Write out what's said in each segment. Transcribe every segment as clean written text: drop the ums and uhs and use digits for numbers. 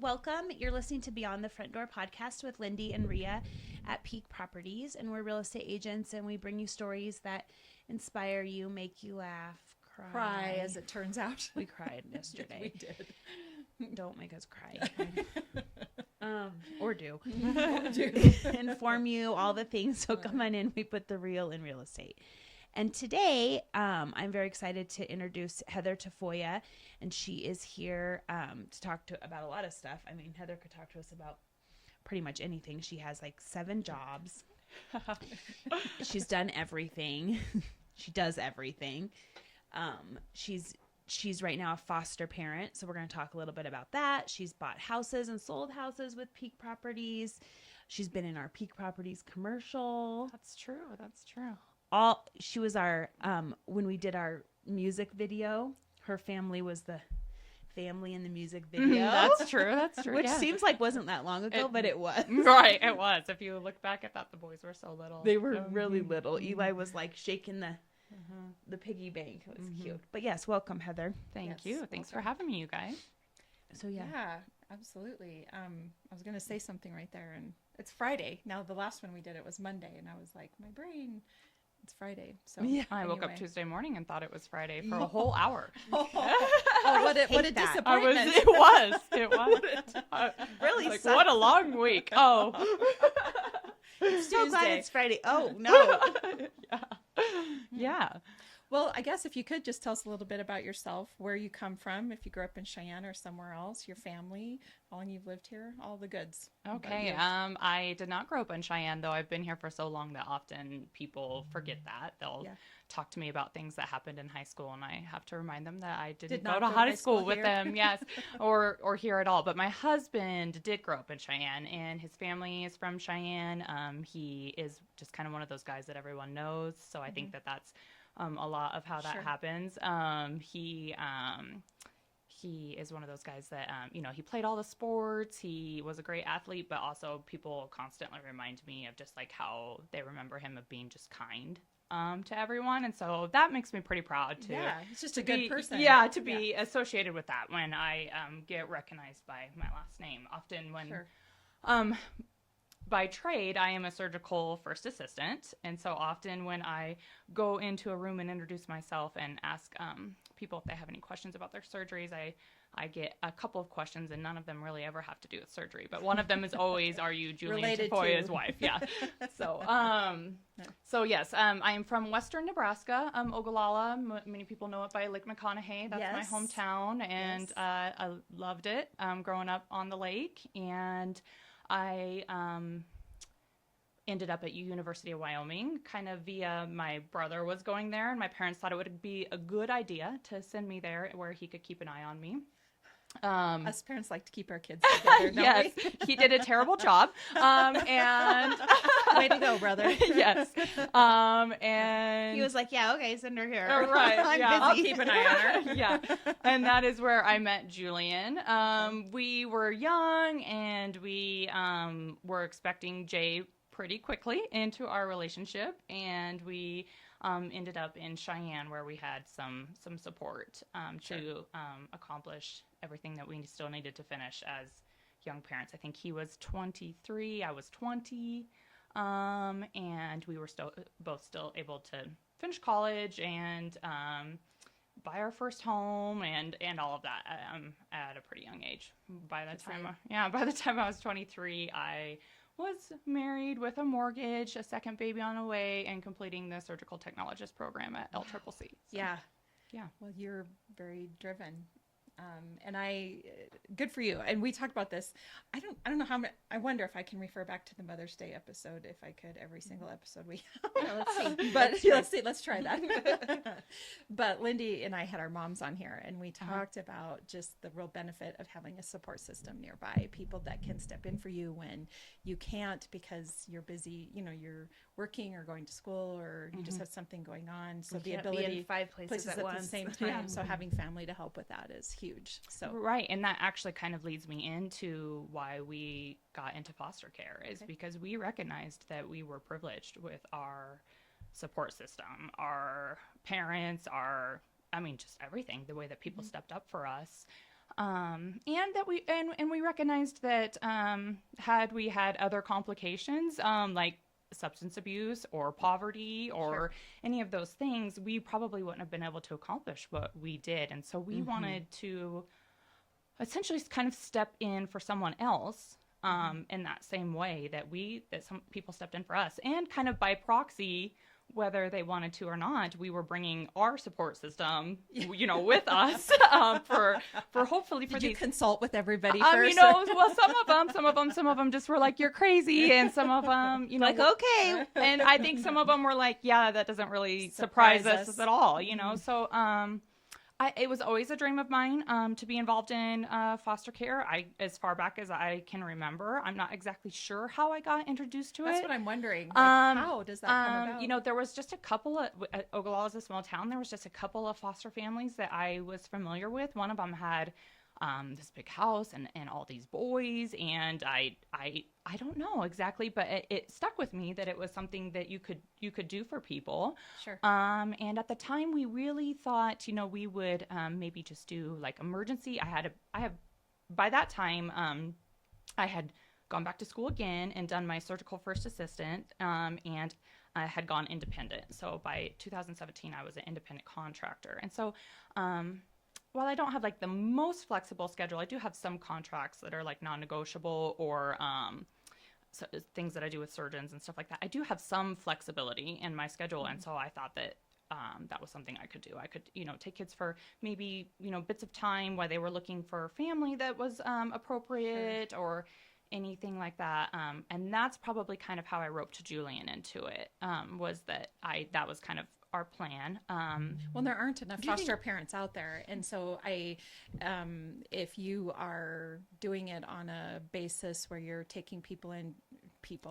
welcome. You're listening to Beyond the Front Door podcast with Lindy and Rhea at Peak Properties, and we're real estate agents, and we bring you stories that inspire you, make you laugh, cry, as it turns out. We cried yesterday. We did. Don't make us cry. Or do. Do. Inform you all the things. So come on in. We put the real in real estate. And today, I'm very excited to introduce Heather Tafoya, and she is here to talk about a lot of stuff. I mean, Heather could talk to us about pretty much anything. She has like 7 jobs. She's done everything. She does everything. She's right now a foster parent, so we're going to talk a little bit about that. She's bought houses and sold houses with Peak Properties. She's been in our Peak Properties commercial. That's true. That's true. She was our when we did our music video, her family was the family in the music video. That's true. That's true. Which seems like wasn't that long ago, but it was. Right, it was. If you look back at that, the boys were so little. They were really little. Eli was like shaking the piggy bank. It was cute. But yes, welcome, Heather. Thank you. Thanks for having me, you guys. So yeah, absolutely. I was going to say something right there, and it's Friday. Now the last one we did, it was Monday, and I was like, my brain, it's Friday. So yeah. I woke up Tuesday morning and thought it was Friday for a whole hour. What a disappointment. It was. really like, sucked. what a long week. Oh. I'm so glad it's Friday. Oh no. Yeah. Well, I guess if you could just tell us a little bit about yourself, where you come from, if you grew up in Cheyenne or somewhere else, your family, how long you've lived here, all the goods. Okay. I did not grow up in Cheyenne, though. I've been here for so long that often people forget that. They'll talk to me about things that happened in high school, and I have to remind them that I didn't go to high school with them. Yes, or here at all. But my husband did grow up in Cheyenne, and his family is from Cheyenne. He is just kind of one of those guys that everyone knows. So I think that that's a lot of how that happens. He is one of those guys that, he played all the sports. He was a great athlete, but also people constantly remind me of just like how they remember him of being just kind to everyone. And so that makes me pretty proud too. Yeah, he's just a good person. Yeah, to be associated with that when I get recognized by my last name. Often when by trade, I am a surgical first assistant, and so often when I go into a room and introduce myself and ask people if they have any questions about their surgeries, I get a couple of questions, and none of them really ever have to do with surgery. But one of them is always, "Are you Julian Tafoya's wife?" Yeah. So yes, I am from Western Nebraska, Ogallala. Many people know it by Lake McConaughey. That's my hometown, and I loved it growing up on the lake, and I ended up at University of Wyoming kind of via my brother was going there, and my parents thought it would be a good idea to send me there where he could keep an eye on me. Us parents like to keep our kids together, don't we? He did a terrible job. And way to go, brother. Yes. And he was like, "Yeah, okay, send her here." Oh, right. I'm busy. I'll keep an eye on her. Yeah. And that is where I met Julian. We were young, and we were expecting Jay pretty quickly into our relationship, and we ended up in Cheyenne where we had some support to accomplish everything that we still needed to finish as young parents. I think he was 23, I was 20, and we were both still able to finish college and buy our first home and all of that at a pretty young age. By the time I was 23, I was married with a mortgage, a second baby on the way, and completing the surgical technologist program at LCCC. So, yeah. Well, you're very driven. And good for you. And we talked about this. I don't know how many, I wonder if I can refer back to the Mother's Day episode, if I could, every single episode we have. Yeah, let's see. But let's try that. But Lindy and I had our moms on here, and we talked about just the real benefit of having a support system nearby, people that can step in for you when you can't because you're busy, you're working or going to school, or you just have something going on. So the ability be in 5 places at once. the same time. So having family to help with that is huge. So right, and that actually kind of leads me into why we got into foster care is because we recognized that we were privileged with our support system, our parents, just everything, the way that people stepped up for us. And that we recognized that had we had other complications, like substance abuse or poverty or any of those things, we probably wouldn't have been able to accomplish what we did. And so we wanted to essentially kind of step in for someone else in that same way that some people stepped in for us, and kind of by proxy, whether they wanted to or not, we were bringing our support system, with us for hopefully for Did you these. consult with everybody first? Well, some of them just were like, "You're crazy," and some of them, like, okay. And I think some of them were like, "Yeah, that doesn't really surprise us at all," So, it was always a dream of mine to be involved in foster care. As far back as I can remember, I'm not exactly sure how I got introduced to it. That's what I'm wondering. How does that come about? There was just a couple of Ogallala is a small town. There was just a couple of foster families that I was familiar with. One of them had this big house and all these boys, and I don't know exactly, but it stuck with me that it was something that you could do for people. Sure. And at the time, we really thought, we would maybe just do like emergency. By that time, I had gone back to school again and done my surgical first assistant, and I had gone independent. So by 2017, I was an independent contractor, and so. While I don't have like the most flexible schedule, I do have some contracts that are like non-negotiable or so things that I do with surgeons and stuff like that. I do have some flexibility in my schedule, and so I thought that that was something I could do. I could, take kids for maybe bits of time while they were looking for family that was appropriate or anything like that. And that's probably kind of how I roped Julian into it. Was that was kind of our plan. Well, there aren't enough foster parents out there, and so if you are doing it on a basis where you're taking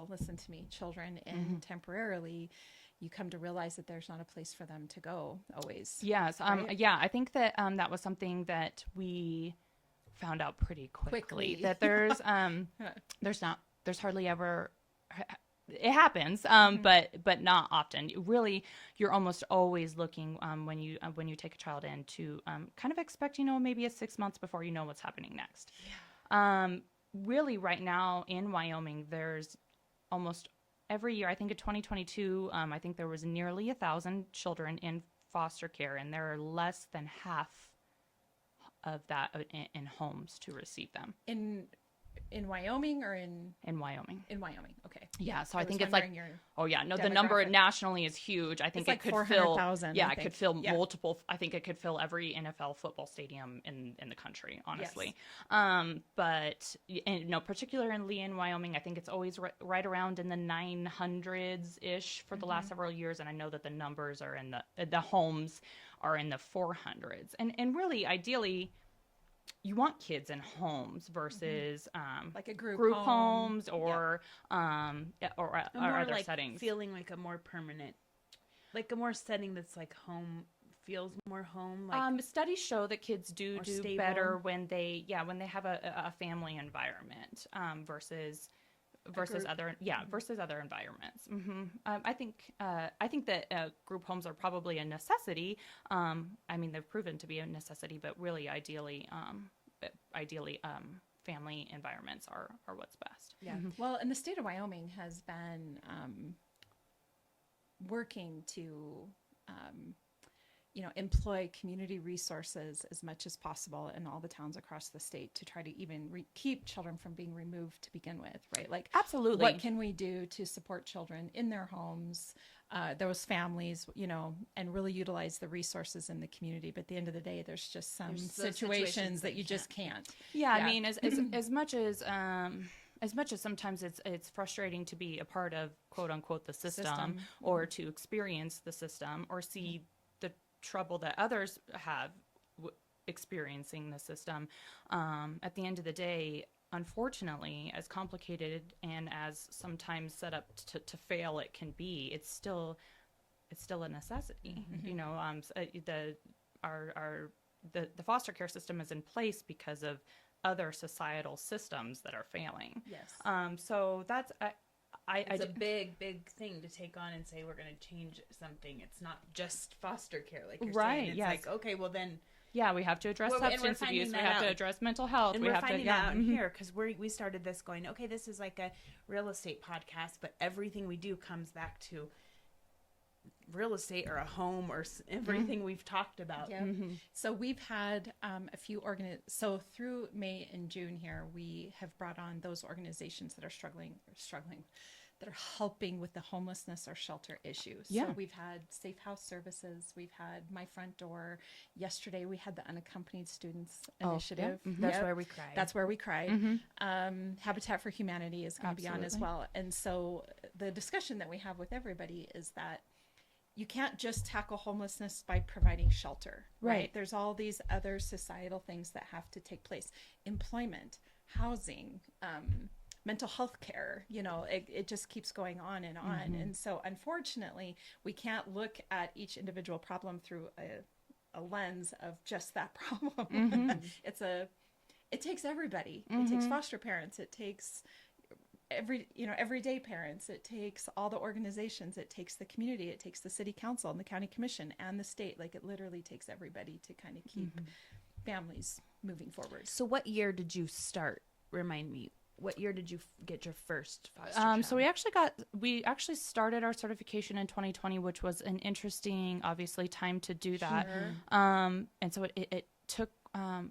listen to me, children in temporarily, you come to realize that there's not a place for them to go always. Yes. Right? Yeah, I think that that was something that we found out pretty quickly. That there's there's hardly ever. It happens, but not often. Really, you're almost always looking when you take a child in to kind of expect maybe 6 months before you know what's happening next. Yeah. Really, right now in Wyoming, there's almost every year. I think in 2022, I think there was nearly 1,000 children in foster care, and there are less than half of that in homes to receive them. In Wyoming or in Wyoming? In Wyoming, okay. Yeah, so I think it's like, the number demographic. Nationally is huge. I think it's it like could fill, 400,000. it could fill multiple. I think it could fill every NFL football stadium in the country, honestly. Yes. But particularly in Wyoming, I think it's always right around in the 900s ish for the last several years, and I know that the numbers are in the homes are in the 400s, and really ideally. You want kids in homes versus like a group homes or other like settings. Feeling like a more permanent, like a more setting that's like home, feels more home. Like studies show that kids do stable. better when they have a family environment versus other environments. I think that group homes are probably a necessity. They've proven to be a necessity, but really ideally family environments are what's best. Yeah. Well, and the state of Wyoming has been working to employ community resources as much as possible in all the towns across the state to try to even keep children from being removed to begin with, right? Like, absolutely. What can we do to support children in their homes, those families, and really utilize the resources in the community? But at the end of the day, there's just some situations that you just can't. Yeah, I mean, as much as sometimes it's frustrating to be a part of quote unquote the system. Or to experience the system or see the trouble that others have experiencing the system. At the end of the day, unfortunately, as complicated and as sometimes set up to fail it can be, it's still a necessity. The foster care system is in place because of other societal systems that are failing. Yes. So that's it's a big thing to take on and say we're going to change something. It's not just foster care, like you're saying. It's like, okay, well then Yeah, we have to address Well, and we're substance finding abuse. We that have to out. address mental health. And we we're have finding to, that out in mhm. here because we started this going, okay, this is like a real estate podcast, but everything we do comes back to real estate or a home or everything we've talked about. Yeah. So we've had a few so through May and June here, we have brought on those organizations that are struggling, that are helping with the homelessness or shelter issues. Yeah. So we've had Safe House Services, we've had My Front Door. Yesterday we had the Unaccompanied Students Initiative. That's where we cried. That's where we cried. Habitat for Humanity is going to be on as Absolutely. well. And so the discussion that we have with everybody is that you can't just tackle homelessness by providing shelter, right? There's all these other societal things that have to take place. Employment, housing, mental health care, it just keeps going on and on. And so unfortunately, we can't look at each individual problem through a lens of just that problem. It takes everybody. It takes foster parents. It takes everyday parents. It takes all the organizations. It takes the community. It takes the city council and the county commission and the state. Like, it literally takes everybody to kind of keep families moving forward. So what year did you start? Remind me. What year did you get your first foster child? So we actually started our certification in 2020, which was an interesting, obviously, time to do that. And so it took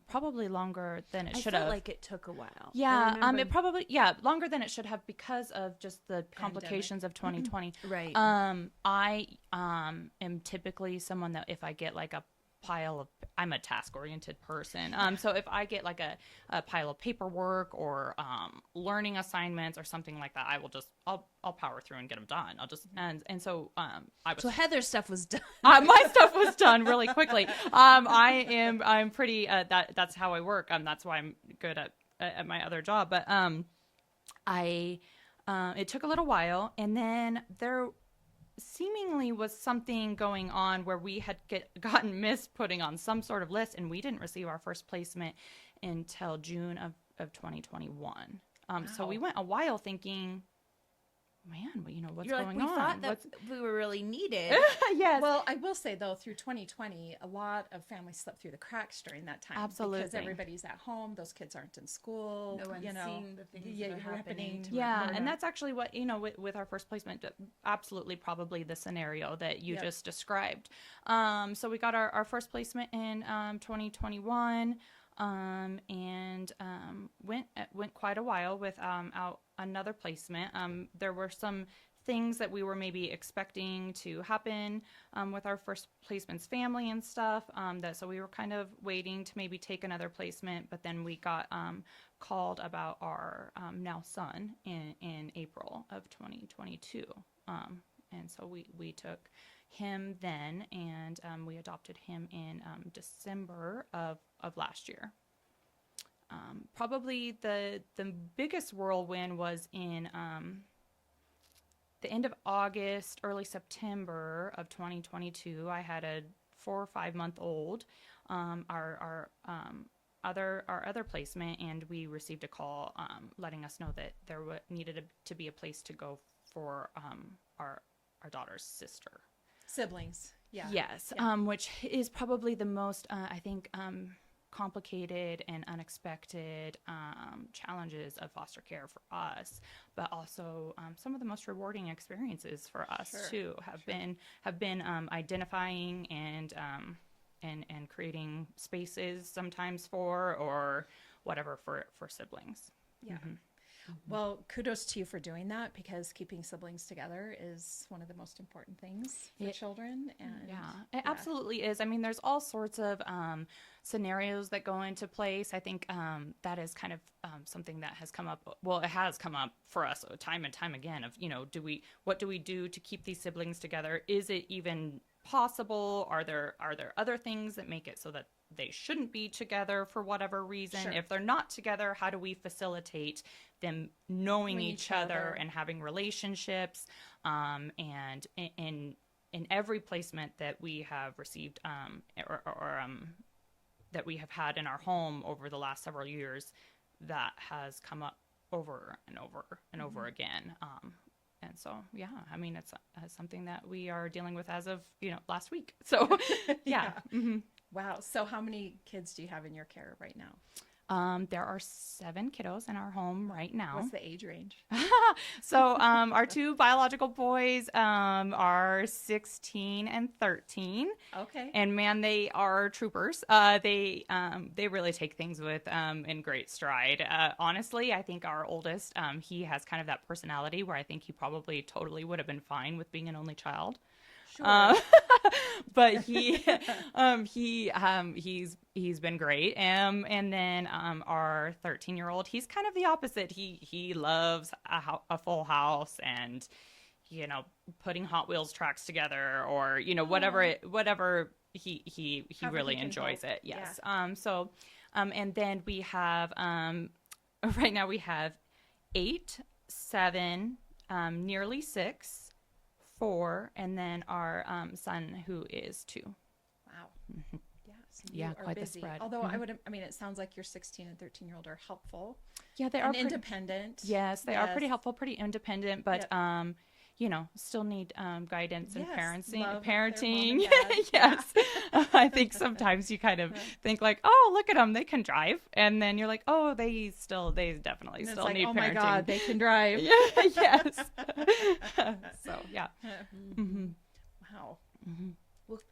probably longer than it should have. I felt like it took a while. Yeah, it probably longer than it should have because of just the complications of 2020. Right. I am typically someone that if I get like a pile of, I'm a task-oriented person. So if I get like a pile of paperwork or learning assignments or something like that, I'll power through and get them done. And so So Heather's stuff was done. my stuff was done really quickly. I'm pretty that's how I work. That's why I'm good at my other job. But it took a little while, and then there seemingly was something going on where we had gotten missed putting on some sort of list, and we didn't receive our first placement until June of 2021. So we went a while thinking, man, what's You're going like, we on? thought that we were really needed. Yes. Well, I will say, though, through 2020, a lot of families slipped through the cracks during that time. Absolutely. Because everybody's at home. Those kids aren't in school. No one's seeing the things that are happening. Yeah, and that's actually what, with our first placement, absolutely probably the scenario that you just described. So we got our first placement in 2021 and went quite a while without another placement. There were some things that we were maybe expecting to happen with our first placement's family and stuff. So we were kind of waiting to maybe take another placement, but then we got called about our now son in April of 2022. And so we took him then, and we adopted him in December of last year. Probably the biggest whirlwind was in the end of August, early September of 2022. I had a 4 or 5 month old, our other placement, and we received a call letting us know that there needed to be a place to go for our daughter's sister. Siblings. Yeah. Yes. Which is probably the most, I think, complicated and unexpected challenges of foster care for us, but also some of the most rewarding experiences for us too have been identifying and creating spaces sometimes or whatever for siblings. Yeah. Well, kudos to you for doing that, because keeping siblings together is one of the most important things for children. And it absolutely is. I mean, there's all sorts of scenarios that go into place. I think that is kind of something that has come up. Well, it has come up for us time and time again of, what do we do to keep these siblings together? Is it even possible? Are there other things that make it so that they shouldn't be together for whatever reason? Sure. If they're not together, how do we facilitate them knowing each other and having relationships? And in every placement that we have received that we have had in our home over the last several years, that has come up over and over and over again. And so, I mean, it's something that we are dealing with as of, last week. So, yeah. Wow. So how many kids do you have in your care right now? There are 7 kiddos in our home right now. What's the age range? So our 2 biological boys are 16 and 13. Okay. And man, they are troopers. They really take things with in great stride. Honestly, I think our oldest, he has kind of that personality where I think he probably totally would have been fine with being an only child. Sure. But he's been great. And then our 13-year-old, he's kind of the opposite. He loves a full house and, you know, putting Hot Wheels tracks together or, you know, whatever he really enjoys it. Yes. Yeah. And then we have right now we have 8, 7, nearly 6. 4, and then our son who is 2. Wow. Mm-hmm. Yeah. So you yeah, are quite busy. the spread. Although it sounds like your 16 and 13-year-old are helpful. Yeah, they and are independent. Yes, they are pretty helpful, pretty independent, but you know, still need guidance and parenting. Yes. I think sometimes you kind of think like, oh, look at them, they can drive. And then you're like, oh, they definitely still need parenting. Oh my God, they can drive. Yes. So, yeah. Mm-hmm. Wow. Mm-hmm. Well,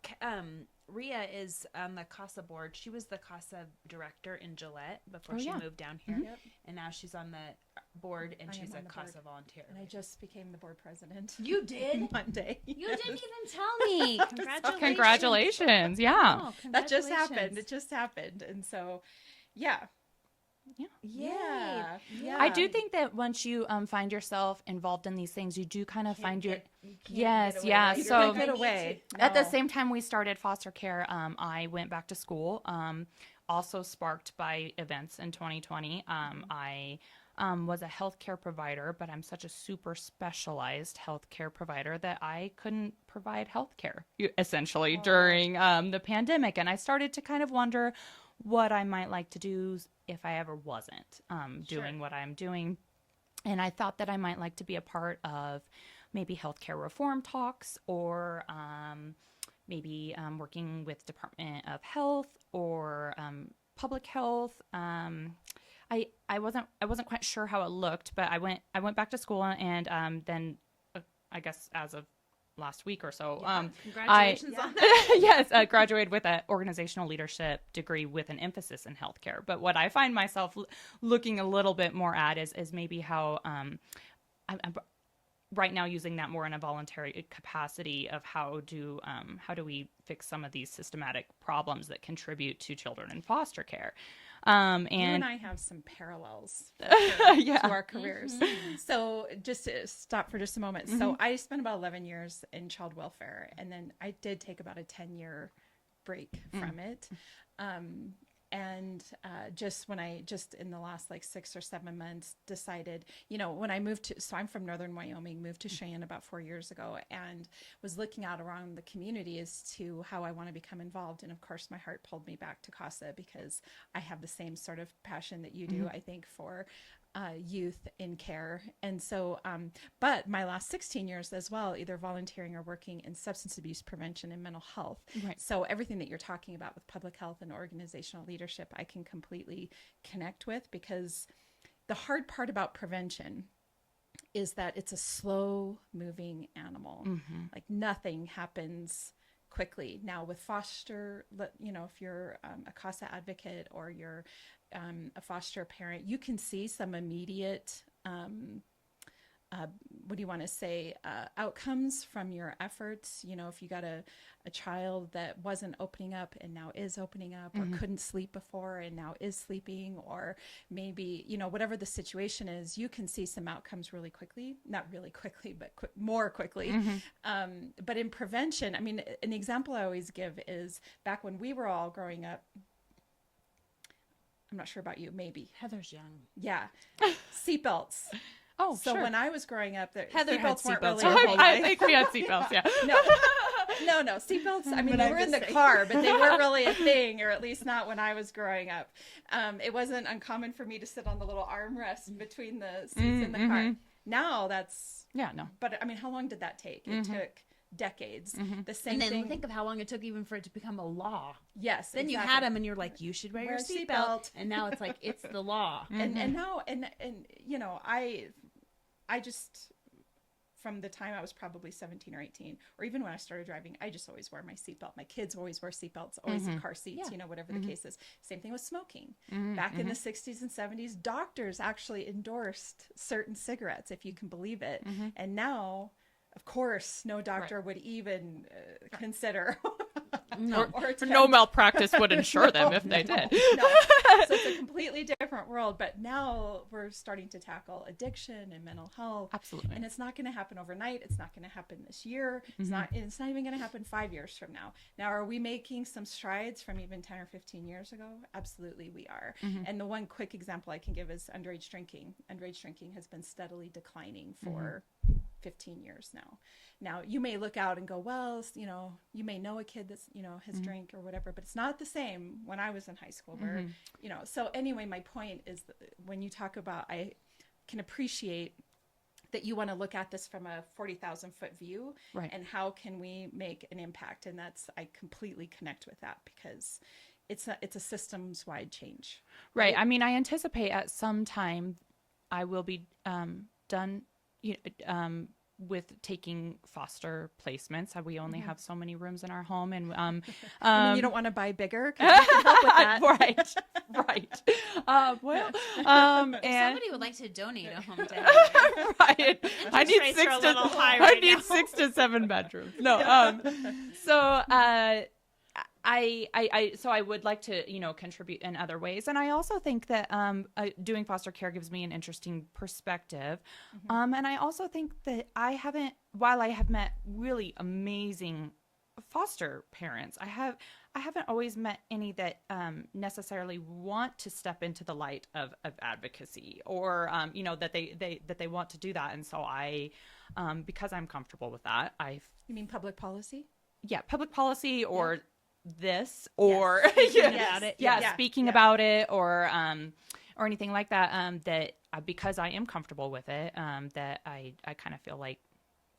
Rhea is on the CASA board. She was the CASA director in Gillette before she moved down here. Mm-hmm. And now she's on the board, and she's a CASA volunteer. And I just became the board president. You did? Monday. You didn't even tell me. Congratulations. Congratulations. Yeah. Oh, congratulations. That just happened. It just happened. And so, yeah. Yeah. I do think that once you find yourself involved in these things, you do kind of find your So get away. At the same time we started foster care, I went back to school. Also sparked by events in 2020. I was a healthcare provider, but I'm such a super specialized healthcare provider that I couldn't provide healthcare essentially during the pandemic, and I started to kind of wonder what I might like to do if I ever wasn't doing what I'm doing. And I thought that I might like to be a part of maybe healthcare reform talks or maybe working with Department of Health or public health. I wasn't quite sure how it looked, but I went back to school and then I guess as of last week or so. Congratulations on that. Yes, graduated with an organizational leadership degree with an emphasis in healthcare. But what I find myself looking a little bit more at is maybe how I'm right now using that more in a voluntary capacity of how do we fix some of these systematic problems that contribute to children in foster care. And you and I have some parallels to our careers. Mm-hmm. So just to stop for just a moment. Mm-hmm. So I spent about 11 years in child welfare, and then I did take about a 10-year break from it. And just in the last like 6 or 7 months decided, when I moved so I'm from Northern Wyoming, moved to Cheyenne about 4 years ago, and was looking out around the community as to how I want to become involved. And of course, my heart pulled me back to CASA because I have the same sort of passion that you do, I think, for youth in care. And so, but my last 16 years as well, either volunteering or working in substance abuse prevention and mental health. Right. So everything that you're talking about with public health and organizational leadership, I can completely connect with, because the hard part about prevention is that it's a slow moving animal. Mm-hmm. Like nothing happens quickly. Now with foster, if you're a CASA advocate or you're a foster parent, you can see some immediate, outcomes from your efforts. If you got a child that wasn't opening up and now is opening up, or couldn't sleep before and now is sleeping, or maybe, whatever the situation is, you can see some outcomes really quickly, not really quickly, but more quickly. Mm-hmm. But in prevention, an example I always give is back when we were all growing up. I'm not sure about you, maybe. Heather's young. Yeah. Seatbelts. Oh, so sure. when I was growing up, Heather had seatbelts weren't seatbelts. really I think we had seatbelts, yeah. No, seatbelts, they were in the car, but they weren't really a thing, or at least not when I was growing up. It wasn't uncommon for me to sit on the little armrest between the seats in the car. Now that's... Yeah, no. But, how long did that take? It took decades. Mm-hmm. The same And then thing. think of how long it took even for it to become a law. Yes. Then you had them and you're like, you should wear your seatbelt. And now it's like, it's the law. And now, and you know, I just, from the time I was probably 17 or 18, or even when I started driving, I just always wore my seatbelt. My kids always wear seatbelts, always in car seats, Yeah. you know, whatever the case is. Same thing with smoking. Back in the 60s and 70s, doctors actually endorsed certain cigarettes, if you can believe it. And now, of course, no doctor would even consider No. or No malpractice would insure them if they did. No. So it's a completely different world. But now we're starting to tackle addiction and mental health. Absolutely. And it's not going to happen overnight. It's not going to happen this year. It's not even going to happen 5 years from now. Now, are we making some strides from even 10 or 15 years ago? Absolutely, we are. And the one quick example I can give is underage drinking. Underage drinking has been steadily declining for 15 years now. Now, you may look out and go, well, you know, you may know a kid that's, you know, has drank or whatever, but it's not the same when I was in high school where, you know, so anyway, my point is that when you talk about, I can appreciate that you want to look at this from a 40,000 foot view, Right. and how can we make an impact? And that's, I completely connect with that because it's a systems wide change. Right. I mean, I anticipate at some time I will be done with taking foster placements. We only have so many rooms in our home, and I mean, you don't want to buy bigger because I can help with that. right. And Somebody would like to donate a home to Heather. right. I need rates are a little high I right need now. 6 to 7 bedrooms. No. So I would like to, you know, contribute in other ways. And I also think that doing foster care gives me an interesting perspective. And I also think that while I have met really amazing foster parents, I haven't always met any that necessarily want to step into the light of advocacy, or you know, that they want to do that. And so I, because I'm comfortable with that, You mean public policy? public policy, or this, or about it. speaking about it, or anything like that, that because I am comfortable with it, that I kind of feel like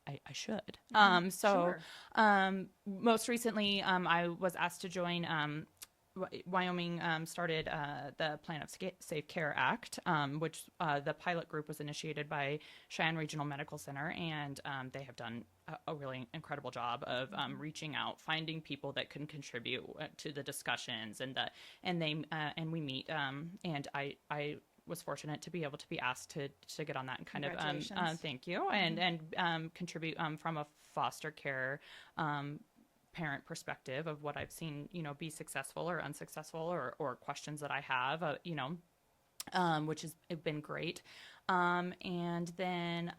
I should. Sure. Most recently, I was asked to join, Wyoming started the Plan of Safe Care Act, which the pilot group was initiated by Cheyenne Regional Medical Center, and they have done a really incredible job of reaching out, finding people that can contribute to the discussions, and we meet, and I was fortunate to be able to be asked to get on that and kind of thank you, and contribute from a foster care parent perspective of what I've seen, you know, be successful or unsuccessful, or questions that I have, you know, which has been great. And then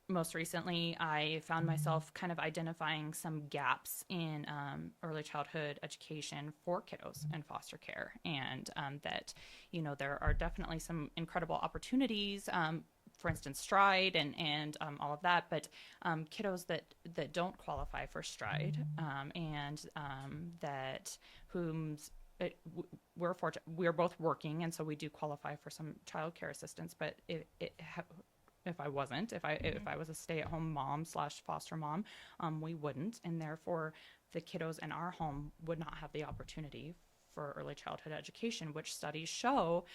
most recently, I found myself kind of identifying some gaps in early childhood education for kiddos in foster care, and that, you know, there are definitely some incredible opportunities, for instance, Stride and all of that, but kiddos that don't qualify for Stride, and that we're fortunate, we're both working, and so we do qualify for some child care assistance, but if I wasn't, if I was a stay-at-home mom / foster mom, we wouldn't, and therefore the kiddos in our home would not have the opportunity for early childhood education, which studies show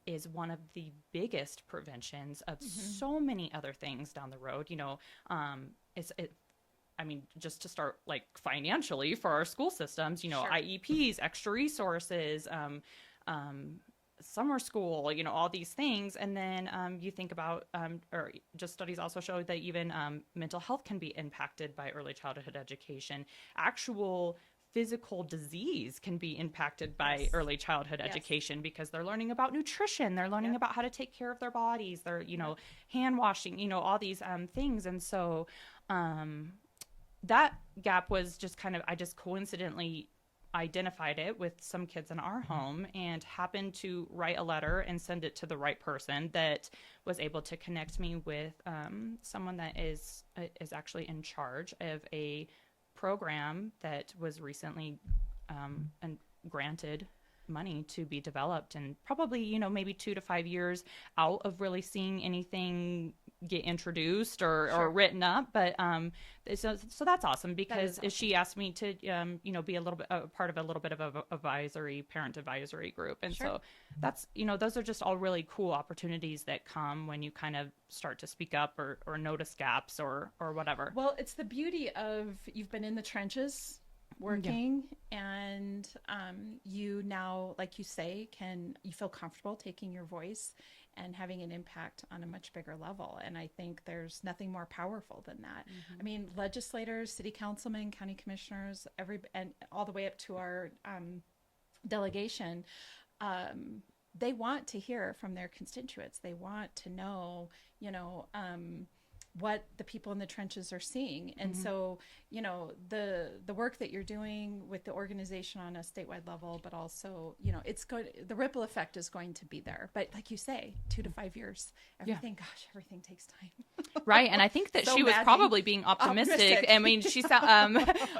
is one of the biggest preventions of so many other things down the road. You know, I mean, just to start, like, financially for our school systems, you know, Sure. IEPs, extra resources, summer school, you know, all these things. And then you think about, or just studies also show that even mental health can be impacted by early childhood education. Actual physical disease can be impacted by early childhood education, because they're learning about nutrition, they're learning about how to take care of their bodies, they're, you know, hand washing, you know, all these things. And so that gap was just kind of, I just coincidentally identified it with some kids in our home, and happened to write a letter and send it to the right person that was able to connect me with someone that is actually in charge of a program that was recently and granted money to be developed, and probably, you know, maybe 2 to 5 years out of really seeing anything get introduced or written up. But so that's awesome, because awesome. she asked me to be a little bit a part of a little bit of a parent advisory group, and so that's those are just all really cool opportunities that come when you kind of start to speak up or notice gaps or whatever. Well, it's the beauty of you've been in the trenches working, and you now, like you say, you feel comfortable taking your voice and having an impact on a much bigger level. And I think there's nothing more powerful than that. I mean, legislators, city councilmen, county commissioners, and all the way up to our delegation, they want to hear from their constituents. They want to know, what the people in the trenches are seeing. And so, the work that you're doing with the organization on a statewide level, but also, the ripple effect is going to be there. But like you say, 2 to 5 years, everything takes time. Right. And I think that she was probably being optimistic. I mean,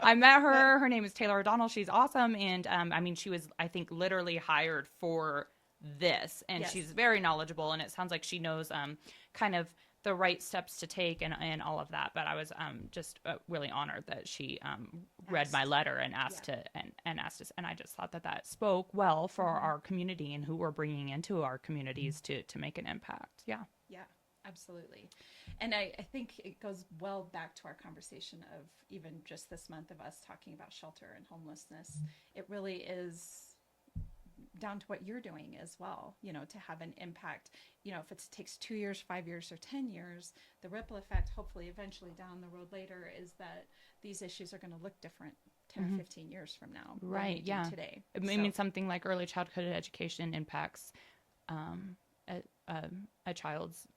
I met her. Her name is Taylor O'Donnell. She's awesome. And she was, I think, literally hired for this. And she's very knowledgeable. And it sounds like she knows kind of the right steps to take and all of that. But I was just really honored that she read my letter and asked asked us. And I just thought that spoke well for our community and who we're bringing into our communities to make an impact. Yeah. Yeah, absolutely. And I think it goes well back to our conversation of even just this month of us talking about shelter and homelessness. It really is down to what you're doing as well, to have an impact. If it takes 2 years, 5 years, or 10 years, the ripple effect, hopefully eventually down the road later, is that these issues are going to look different 10 or 15 years from now. Right. Yeah. Today. I mean, something like early childhood education impacts a child's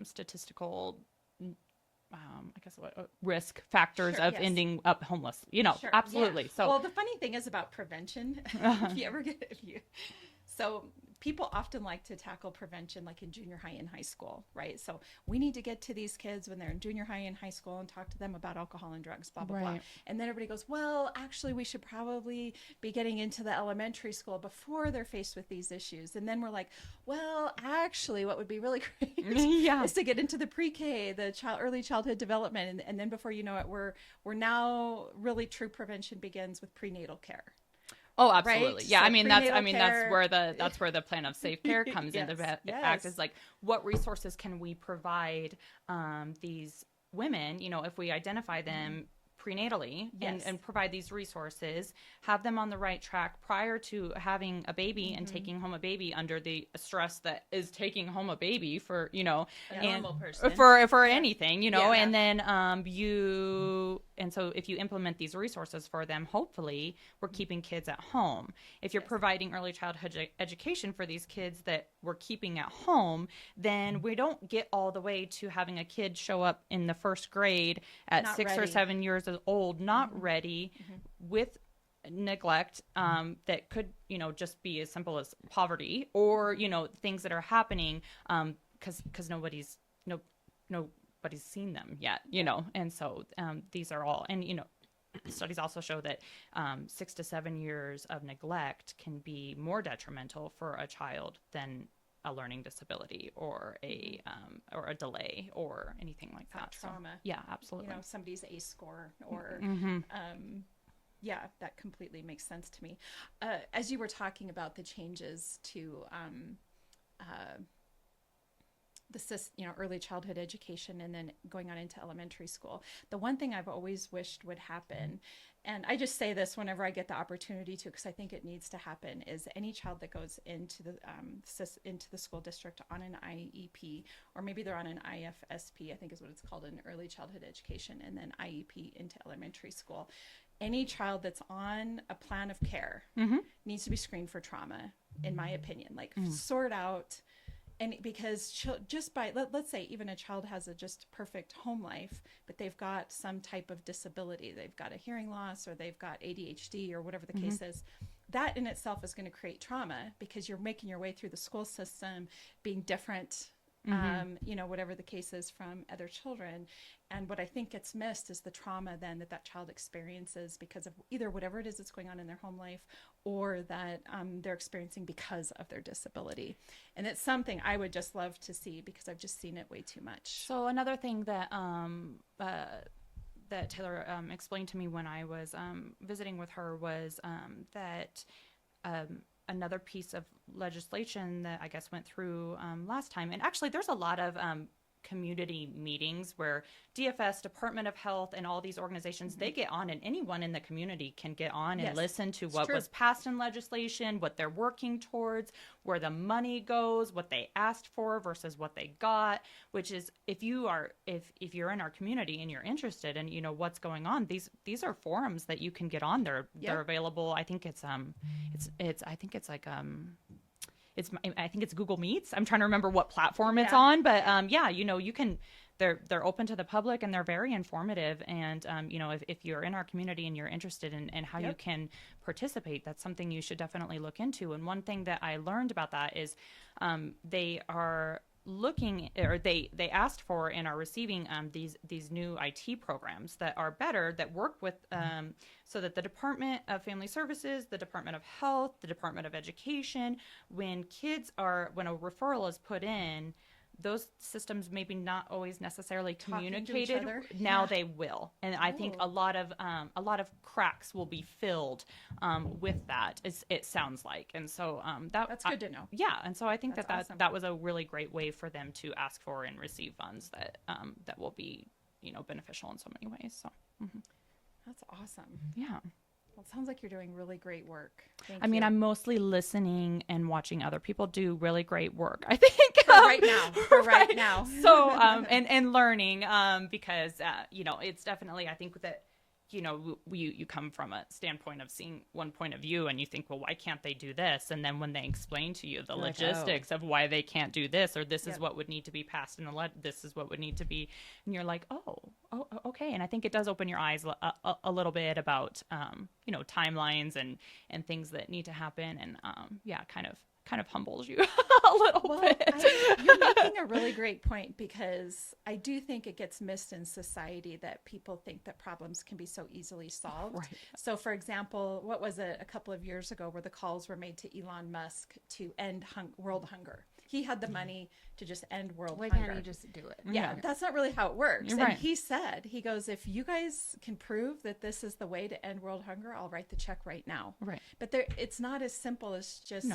statistical risk factors of ending up homeless, absolutely. Yeah. So, well, the funny thing is about prevention, so people often like to tackle prevention like in junior high and high school, right? So we need to get to these kids when they're in junior high and high school and talk to them about alcohol and drugs, blah, blah, blah. And then everybody goes, well, actually, we should probably be getting into the elementary school before they're faced with these issues. And then we're like, well, actually, what would be really great is to get into the pre-K, the early childhood development. And then before you know it, we're now really true prevention begins with prenatal care. Oh, absolutely. Right? Yeah. So that's where the plan of safe care comes into act, is like, what resources can we provide these women, if we identify them prenatally and provide these resources, have them on the right track prior to having a baby and taking home a baby under the stress that is taking home a baby for, a normal person. For anything, and then and so if you implement these resources for them, hopefully we're keeping kids at home. If you're providing early childhood education for these kids that we're keeping at home, then we don't get all the way to having a kid show up in the first grade at Not 6 ready. or 7 years old, not ready, with neglect that could, just be as simple as poverty or, things that are happening because nobody's seen them yet, and so these are all, and studies also show that 6 to 7 years of neglect can be more detrimental for a child than a learning disability or a delay or anything like that. Trauma. So, yeah, absolutely. Somebody's ACE score or that completely makes sense to me. As you were talking about the changes to early childhood education and then going on into elementary school, the one thing I've always wished would happen, and I just say this whenever I get the opportunity to, because I think it needs to happen, is any child that goes into the school district on an IEP, or maybe they're on an IFSP, I think is what it's called, in early childhood education, and then IEP into elementary school. Any child that's on a plan of care needs to be screened for trauma, in my opinion. Like, sort out. And because just by, let's say even a child has a just perfect home life, but they've got some type of disability, they've got a hearing loss or they've got ADHD or whatever the case is, that in itself is going to create trauma because you're making your way through the school system, being different, whatever the case is, from other children. And what I think gets missed is the trauma then that child experiences because of either whatever it is that's going on in their home life or that they're experiencing because of their disability. And it's something I would just love to see because I've just seen it way too much. So another thing that that Taylor explained to me when I was visiting with her was that another piece of legislation that I guess went through last time, and actually there's a lot of community meetings where DFS, Department of Health, and all these organizations, they get on, and anyone in the community can get on and listen to what was passed in legislation, what they're working towards, where the money goes, what they asked for versus what they got, which is if you're in our community and you're interested in, you know, what's going on, these are forums that you can get on. They're available. I think it's Google Meets. I'm trying to remember what platform it's on, but you know, you can. They're open to the public and they're very informative. And you know, if you're in our community and you're interested in how you can participate, that's something you should definitely look into. And one thing that I learned about that is they are looking, or they asked for and are receiving these new IT programs that are better, that work with so that the Department of Family Services, the Department of Health, the Department of Education, when a referral is put in, those systems maybe not always necessarily communicated. Now they will, and I think a lot of cracks will be filled with that. It sounds like, and so that's good to know. Yeah, and so I think that's awesome. that was a really great way for them to ask for and receive funds that will be, you know, beneficial in so many ways. So that's awesome. Yeah. Well, it sounds like you're doing really great work. Thank I mean, you. I'm mostly listening and watching other people do really great work, I think. Right now. So, and learning, because, you know, it's definitely, I think that, you know, you come from a standpoint of seeing one point of view and you think, well, why can't they do this? And then when they explain to you the logistics of why they can't do this, or this is what would need to be passed in the this is what would need to be, and you're like, oh, okay. And I think it does open your eyes a little bit about, you know, timelines and things that need to happen. And, kind of humbles you a little bit. You're making a really great point, because I do think it gets missed in society that people think that problems can be so easily solved. Right. So, for example, what was it a couple of years ago where the calls were made to Elon Musk to end world hunger? He had the money to just end world hunger. Why can't he just do it? Yeah, that's not really how it works. Right. And he goes, if you guys can prove that this is the way to end world hunger, I'll write the check right now. Right. But it's not as simple as just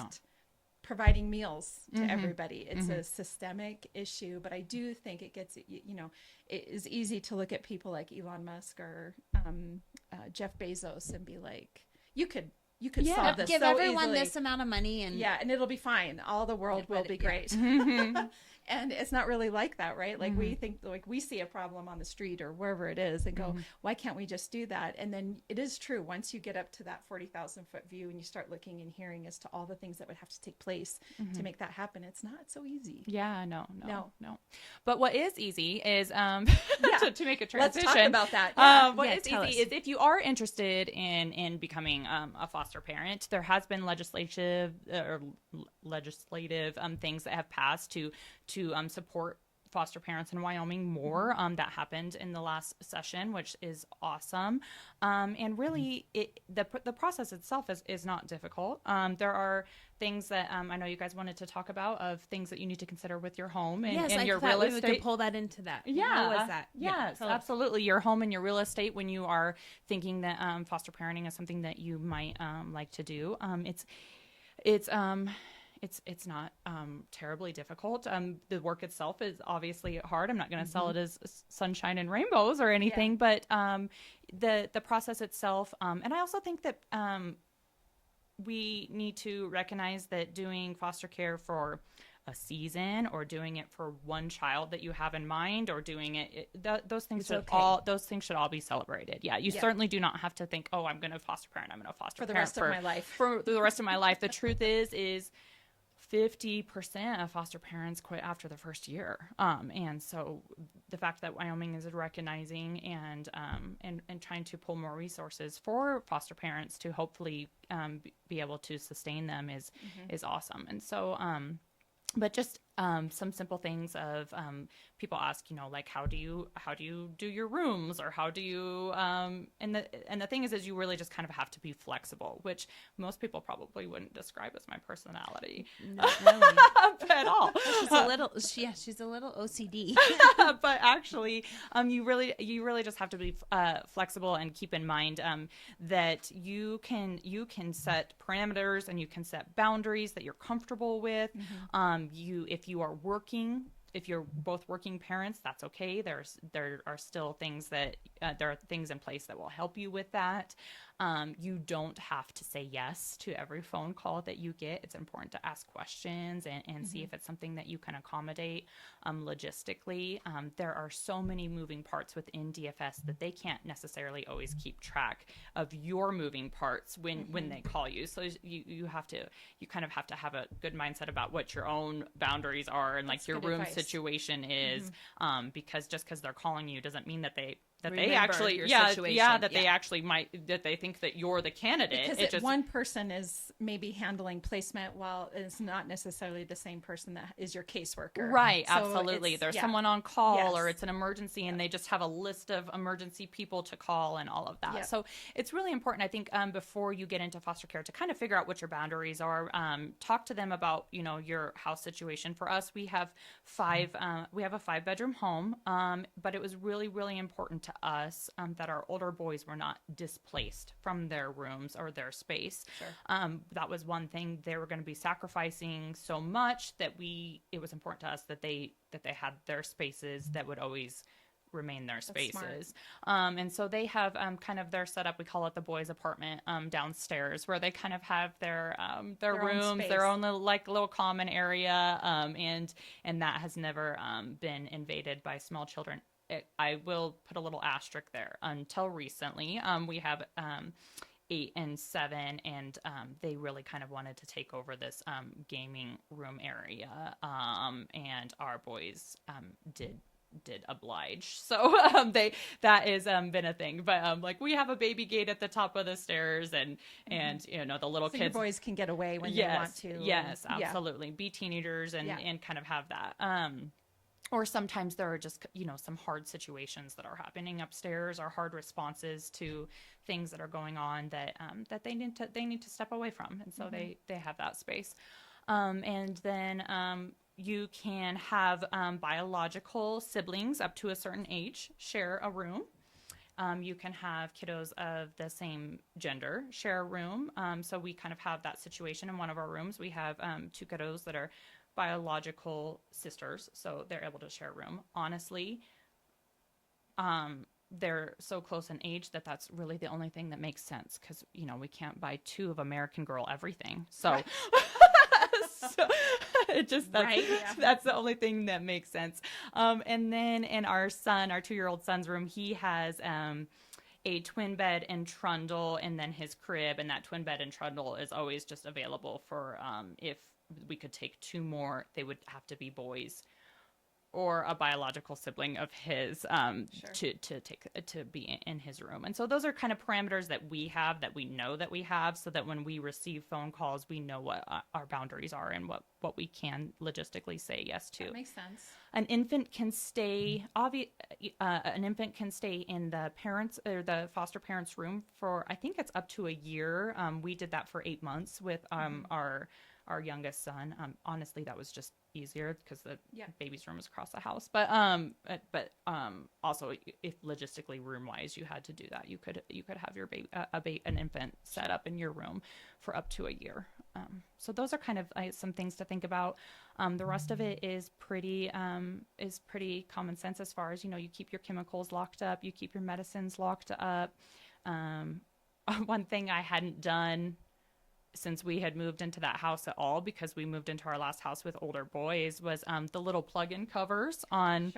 providing meals to everybody. It's a systemic issue, but I do think it gets, you know, it is easy to look at people like Elon Musk or Jeff Bezos and be like, you could solve this give so everyone easily. this amount of money and it'll be fine. All the world will be great. And it's not really like that, right? Like we think, like we see a problem on the street or wherever it is and go, why can't we just do that? And then it is true. Once you get up to that 40,000 foot view and you start looking and hearing as to all the things that would have to take place to make that happen, it's not so easy. Yeah, no. But what is easy is to make a transition. Let's talk about that. What is easy is if you are interested in becoming a foster parent, there has been legislative things that have passed to support foster parents in Wyoming more. That happened in the last session, which is awesome. And really, the process itself is not difficult. There are things that I know you guys wanted to talk about, of things that you need to consider with your home and your real estate. We could pull that into that. Yeah. How was that? Yes, absolutely. Your home and your real estate, when you are thinking that foster parenting is something that you might like to do. It's not terribly difficult. The work itself is obviously hard. I'm not going to sell it as sunshine and rainbows or anything, but the process itself. And I also think that we need to recognize that doing foster care for a season, or doing it for one child that you have in mind, or doing those things should all be celebrated. Yeah, you certainly do not have to think, oh, I'm going to foster parent. I'm going to foster for the parent rest of my life. For the rest of my life. The truth is 50% of foster parents quit after the first year. And so the fact that Wyoming is recognizing and trying to pull more resources for foster parents to hopefully be able to sustain them is awesome. And so, but just some simple things of people ask, like how do you do your rooms, or how do you and the thing is you really just kind of have to be flexible, which most people probably wouldn't describe as my personality. Not really. At all. She's a little OCD. But actually, you really just have to be flexible and keep in mind that you can set parameters and you can set boundaries that you're comfortable with. If you're both working parents, that's okay. There are still things that there are things in place that will help you with that. You don't have to say yes to every phone call that you get. It's important to ask questions and see if it's something that you can accommodate logistically. There are so many moving parts within DFS that they can't necessarily always keep track of your moving parts when they call you. So you kind of have to have a good mindset about what your own boundaries are and like your room situation is, because just because they're calling you doesn't mean that they actually they think that you're the candidate. Because one person is maybe handling placement while it's not necessarily the same person that is your caseworker. Right, so absolutely. There's someone on call, or it's an emergency, and they just have a list of emergency people to call and all of that. Yep. So it's really important, I think, before you get into foster care to kind of figure out what your boundaries are. Talk to them about, your house situation. For us, we have a 5-bedroom home, but it was really, really important to us that our older boys were not displaced from their rooms or their space. Sure. That was one thing. They were going to be sacrificing so much that it was important to us that they had their spaces that would always remain their spaces. And so they have kind of their setup, we call it the boys' apartment downstairs, where they kind of have their rooms, their own little common area, and that has never been invaded by small children. I will put a little asterisk there. Until recently, we have 8 and 7, and they really kind of wanted to take over this gaming room area, and our boys did oblige. So that is been a thing. But we have a baby gate at the top of the stairs, and the little kids, your boys can get away when they want to. Yes, absolutely. Be teenagers and kind of have that. Or sometimes there are just, some hard situations that are happening upstairs, or hard responses to things that are going on that they need to step away from, and so they have that space. And then you can have biological siblings up to a certain age share a room. You can have kiddos of the same gender share a room. So we kind of have that situation in one of our rooms. We have 2 kiddos that are biological sisters, so they're able to share a room. Honestly, they're so close in age that's really the only thing that makes sense, because we can't buy 2 of American Girl everything. So, so it just that's the only thing that makes sense. And then in our 2-year-old son's room, he has a twin bed and trundle, and then his crib, and that twin bed and trundle is always just available for if we could take 2 more, they would have to be boys or a biological sibling of his to be in his room. And so those are kind of parameters that we have, that we know that we have, so that when we receive phone calls, we know what our boundaries are and what we can logistically say yes to. That makes sense. An infant can stay in the parents or the foster parents' room for, I think it's up to a year. We did that for 8 months with our youngest son. Honestly, that was just easier because the baby's room was across the house. But also, if logistically room wise you had to do that, you could have your an infant set up in your room for up to a year. So those are kind of some things to think about. The rest of it is pretty common sense, as far as, you keep your chemicals locked up, you keep your medicines locked up. One thing I hadn't done since we had moved into that house at all, because we moved into our last house with older boys, was the little plug-in covers on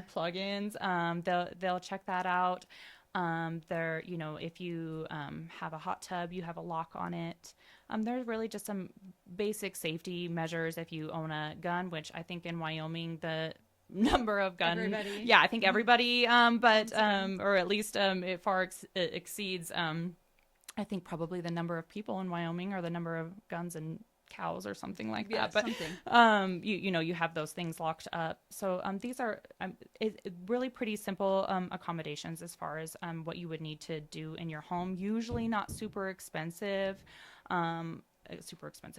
plug-ins. They'll check that out. There, if you have a hot tub, you have a lock on it. There's really just some basic safety measures if you own a gun, which I think in Wyoming the number of guns, I think everybody, but or at least it far exceeds I think probably the number of people in Wyoming, or the number of guns and cows or something like Yeah, that. But something. you have those things locked up. So these are really pretty simple accommodations as far as what you would need to do in your home. Usually not super expensive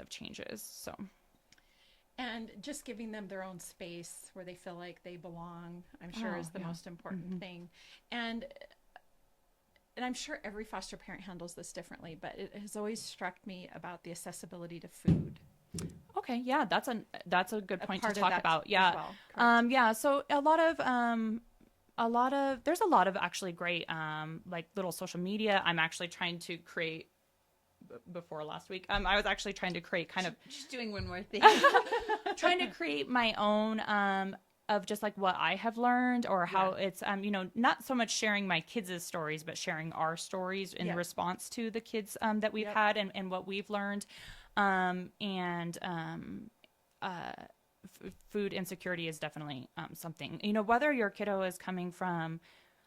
changes. So. And just giving them their own space where they feel like they belong, I'm sure is the most important thing. And I'm sure every foster parent handles this differently, but it has always struck me about the accessibility to food. Okay, yeah, that's a good point to talk about. Yeah. Well, so a lot of there's a lot of actually great like little social media. I'm actually trying to create before last week. I was actually trying to create kind of Just doing one more thing. trying to create my own of just like what I have learned or how it's not so much sharing my kids' stories, but sharing our stories in response to the kids that we've had and what we've learned. Food insecurity is definitely something, whether your kiddo is coming from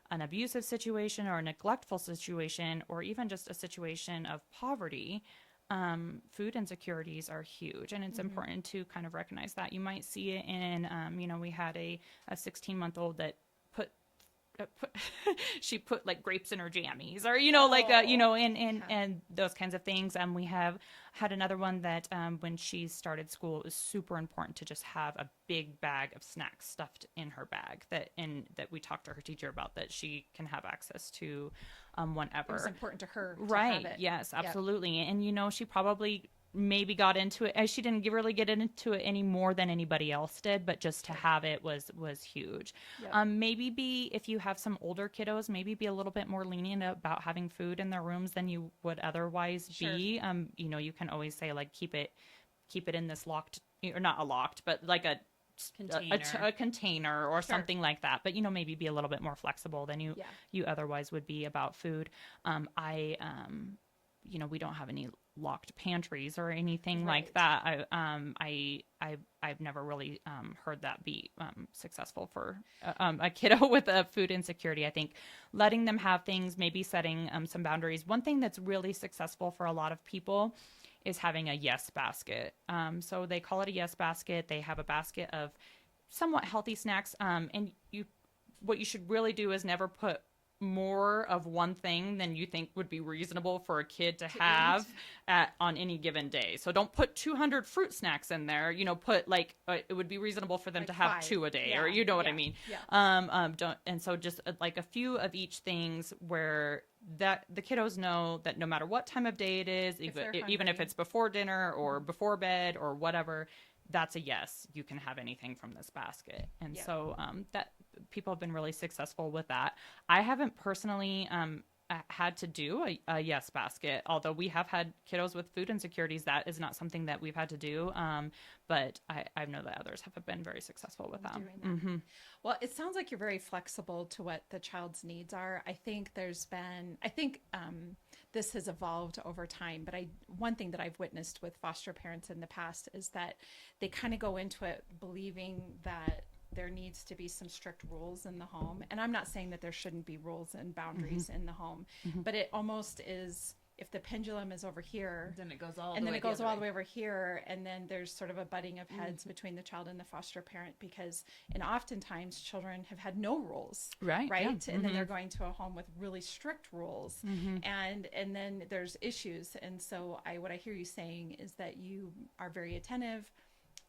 an abusive situation or a neglectful situation, or even just a situation of poverty, food insecurities are huge. And it's important to kind of recognize that. You might see it in, we had a 16-month-old that she put like grapes in her jammies or, and those kinds of things. We have had another one that when she started school, it was super important to just have a big bag of snacks stuffed in her bag that we talked to her teacher about, that she can have access to whenever. It was important to her to right. have it. Yes, absolutely. Yep. And, she probably maybe got into it. She didn't really get into it any more than anybody else did, but just to have it was huge. Yep. Maybe if you have some older kiddos, maybe be a little bit more lenient about having food in their rooms than you would otherwise be. You can always say like, keep it in this locked, or not a locked, but like a container or something like that. But, maybe be a little bit more flexible than you otherwise would be about food. We don't have any locked pantries or anything like that. I've never really heard that be successful for a kiddo with a food insecurity. I think letting them have things, maybe setting some boundaries. One thing that's really successful for a lot of people is having a yes basket. So they call it a yes basket. They have a basket of somewhat healthy snacks. And what you should really do is never put more of one thing than you think would be reasonable for a kid to have on any given day. So don't put 200 fruit snacks in there. Put like it would be reasonable for them to have 2 a day, or what I mean. Don't. And so just like a few of each things where that the kiddos know that no matter what time of day it is, even if it's before dinner or before bed or whatever, that's a yes. You can have anything from this basket. And so that people have been really successful with that. I haven't personally had to do a yes basket, although we have had kiddos with food insecurities. That is not something that we've had to do, but I know that others have been very successful with that. Well, it sounds like you're very flexible to what the child's needs are. I think this has evolved over time, but one thing that I've witnessed with foster parents in the past is that they kind of go into it believing that there needs to be some strict rules in the home. And I'm not saying that there shouldn't be rules and boundaries in the home, but it almost is, if the pendulum is over here, then it goes all the way over here, and then there's sort of a butting of heads between the child and the foster parent, and oftentimes children have had no rules, right? Yeah. And then they're going to a home with really strict rules, and then there's issues. And so what I hear you saying is that you are very attentive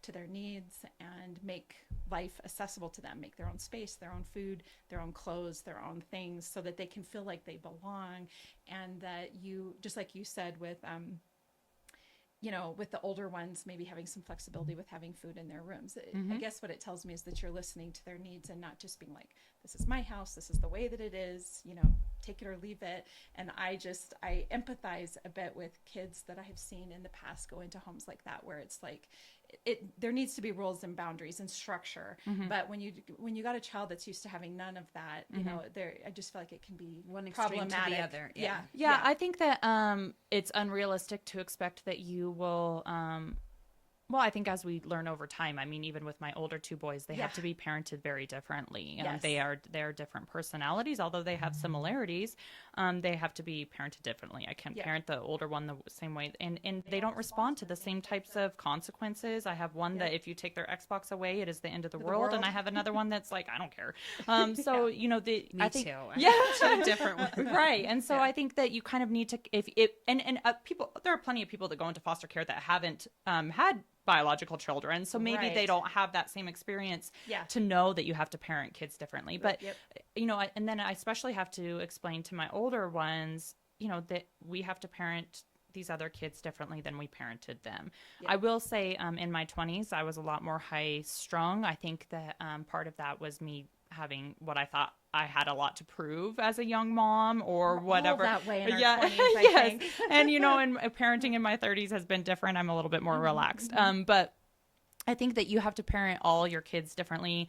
to their needs and make life accessible to them, make their own space, their own food, their own clothes, their own things, so that they can feel like they belong. And that you, just like you said with with the older ones, maybe having some flexibility with having food in their rooms. I guess what it tells me is that you're listening to their needs and not just being like, this is my house, this is the way that it is, take it or leave it. And I empathize a bit with kids that I have seen in the past go into homes like that, where it's like, there needs to be rules and boundaries and structure. But when you got a child that's used to having none of that, I just feel like it can be one extreme problematic. To the other. Yeah. I think that it's unrealistic to expect that you will Well, I think as we learn over time, I mean, even with my older two boys, they Yeah. have to be parented very differently. Yes. They're different personalities, although they have similarities. They have to be parented differently. I can't Yeah. parent the older one the same way, and they don't respond to the same types of consequences. I have one that if you take their Xbox away, it is the end of the world, and I have another one that's like, I don't care. So you know, I think, too. yeah, Two different ones. right. And so I think that you kind of need to, if it, and people, there are plenty of people that go into foster care that haven't had biological children, so maybe they Right. don't have that same experience Yeah. to know that you have to parent kids differently. But Yep. you know, and then I especially have to explain to my older ones, you know, that we have to parent these other kids differently than we parented them. Yep. I will say, in my 20s, I was a lot more high strung. I think that part of that was me having what I thought I had a lot to prove as a young mom or whatever. All that way in our Yeah. 20s, I Yes. think. And you know, and parenting in my 30s has been different. I'm a little bit more relaxed. But I think that you have to parent all your kids differently.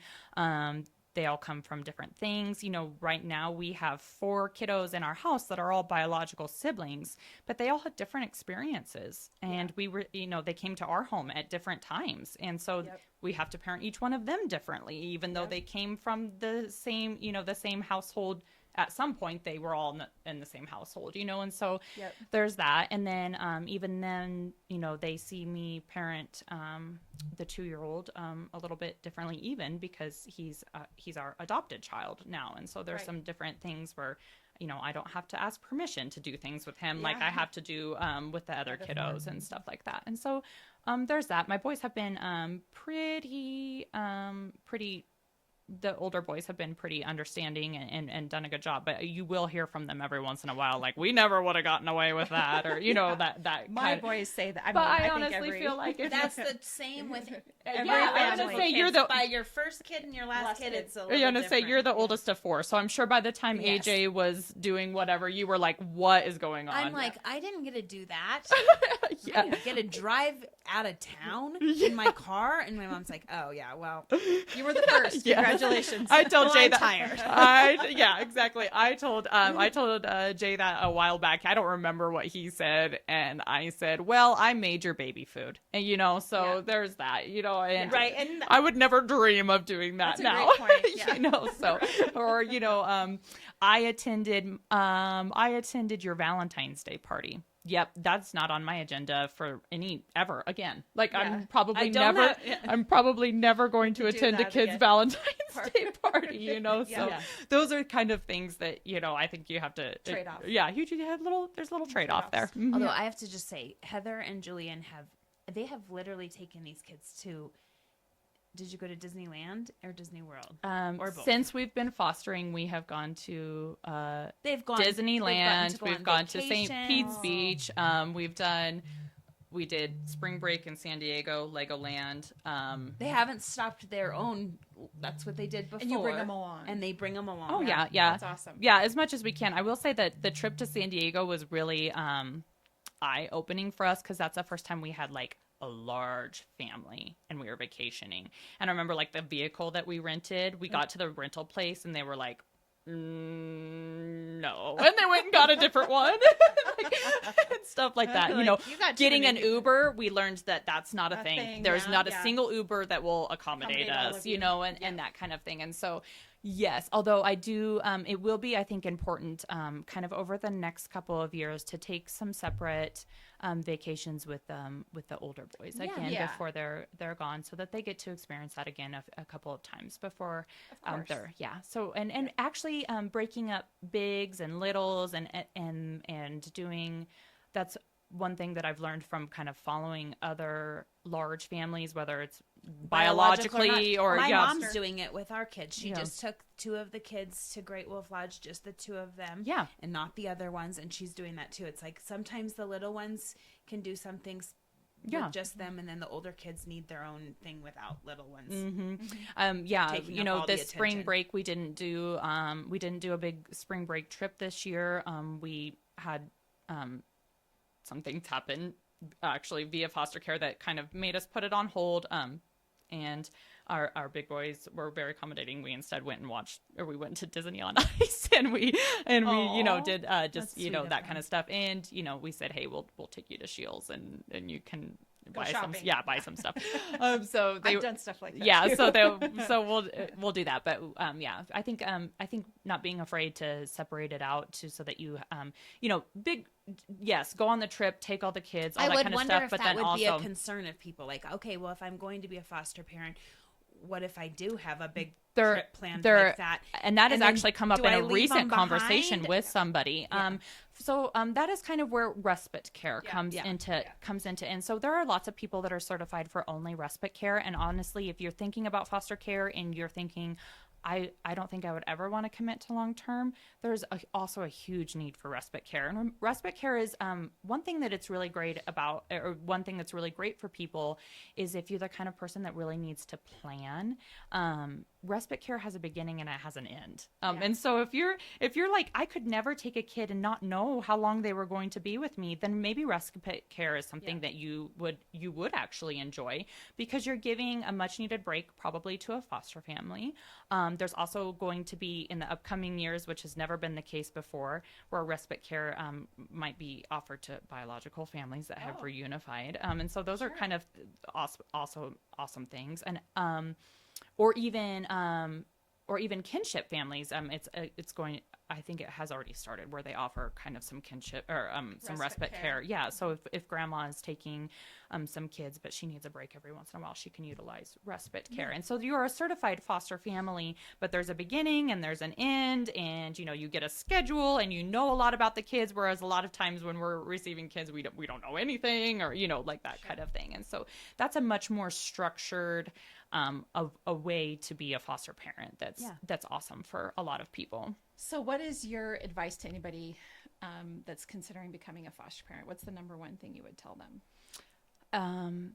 They all come from different things. You know, right now we have 4 kiddos in our house that are all biological siblings, but they all had different experiences. And we were, you know, they came to our home at different times. And so we have to parent each one of them differently, even though they came from the same, you know, the same household. At some point they were all in the same household, you know, and so there's that. And then even then, you know, they see me parent the 2-year-old a little bit differently, even because he's our adopted child now. And so there's some different things where, you know, I don't have to ask permission to do things with him like I have to do with the other kiddos and stuff like that. And so there's that. My boys have been pretty the older boys have been pretty understanding and done a good job, but you will hear from them every once in a while, like, we never would have gotten away with that, or, you know, that My boys say that. But I think honestly feel like if That's the same with Every yeah, I was family. gonna say you're the by your first kid and your last kid. It's a little you're gonna say different. you're the oldest of 4, so I'm sure by the time Yes. AJ was doing whatever, you were like, what is going on? I'm like, I didn't get to do that. yeah. I didn't get to drive out of town in my car, and my mom's like, "Oh yeah, well, You were the first. Yes. Congratulations. I told Well, Jay I'm that. tired. Yeah, exactly. I told Jay that a while back. I don't remember what he said, and I said, "Well, I made your baby food," and you know, so there's that, you know, and Right, and I would never dream of doing that That's a now. great point, yeah. You know, so or you know, I attended your Valentine's Day party. Yep, that's not on my agenda for ever again. Like I'm probably never going to attend a that kid's again. Valentine's Day party, you know. So those are kind of things that, you know, I think you have to Trade off. Yeah, you have there's a little trade off there. Mhm. Although I have to just say, Heather and Julian have literally taken these kids to. Did you go to Disneyland or Disney World? Or both? Since we've been fostering, we have gone to They've gone Disneyland. We've We've gone to St. vacations. Pete's Beach. We did spring break in San Diego, Legoland. They haven't stopped their own. That's what they did before. And you bring them along. And they bring them along. Oh yeah. That's awesome. Yeah, as much as we can. I will say that the trip to San Diego was really eye-opening for us because that's the first time we had like a large family and we were vacationing. And I remember like the vehicle that we rented, we got to the rental place and they were like, no, and they went and got a different one. And stuff like that. You know, you got too getting an many people. Uber, we learned that that's not a thing. thing, There's yeah, not a yeah. single Uber that will accommodate all us, of you you. know, and that kind of thing. And so, yes, although I do, it will be, I think, important kind of over the next couple of years to take some separate vacations with the older boys again Yeah. before they're gone, so that they get to experience that again a couple of times before they're So and actually breaking up bigs and littles and doing that's one thing that I've learned from kind of following other large families, whether it's biologically or my mom's doing it with our kids. She just took 2 of the kids to Great Wolf Lodge, just the 2 of them, and not the other ones. And she's doing that too. It's like sometimes the little ones can do some things with just them, and then the older kids need their own thing without little ones. Taking you up know, all the this spring attention. break we didn't do a big spring break trip this year. We had some things happen actually via foster care that kind of made us put it on hold. And our big boys were very accommodating. We instead went and we went to Disney on Ice and we you know did just you know that kind of stuff. And you know we said, hey, we'll take you to Shields and you can buy shopping. buy some stuff. So I've done stuff like that. yeah, too. so we'll do that. But yeah, I think not being afraid to separate it out so that you go on the trip, take all the kids, all I that would kind of wonder stuff. if But that then would be a also concern of people. Like, okay, well, if I'm going to be a foster parent, what if I do have a big trip planned like that? And that has then actually come up do in I a leave them recent conversation behind? with somebody. Yeah. So that is kind of where respite care comes Yeah. into. And so there are lots of people that are certified for only respite care. And honestly, if you're thinking about foster care and you're thinking, I don't think I would ever want to commit to long term, there's also a huge need for respite care. And respite care is one thing that it's really great about, or one thing that's really great for people is if you're the kind of person that really needs to plan. Respite care has a beginning and it has an end. And so if you're like, I could never take a kid and not know how long they were going to be with me, then maybe respite care is something that you would actually enjoy, because you're giving a much needed break probably to a foster family. There's also going to be in the upcoming years, which has never been the case before, where respite care might be offered to biological families that have reunified. And so those are kind of awesome things. And or even kinship families. It's going. I think it has already started where they offer kind of some kinship or some respite care. Yeah. So if grandma is taking some kids, but she needs a break every once in a while, she can utilize respite care. And so you are a certified foster family, but there's a beginning and there's an end, and you get a schedule and a lot about the kids. Whereas a lot of times when we're receiving kids, we don't know anything, or like that kind of thing. And so that's a much more structured a way to be a foster parent. That's awesome for a lot of people. So what is your advice to anybody that's considering becoming a foster parent? What's the number one thing you would tell them?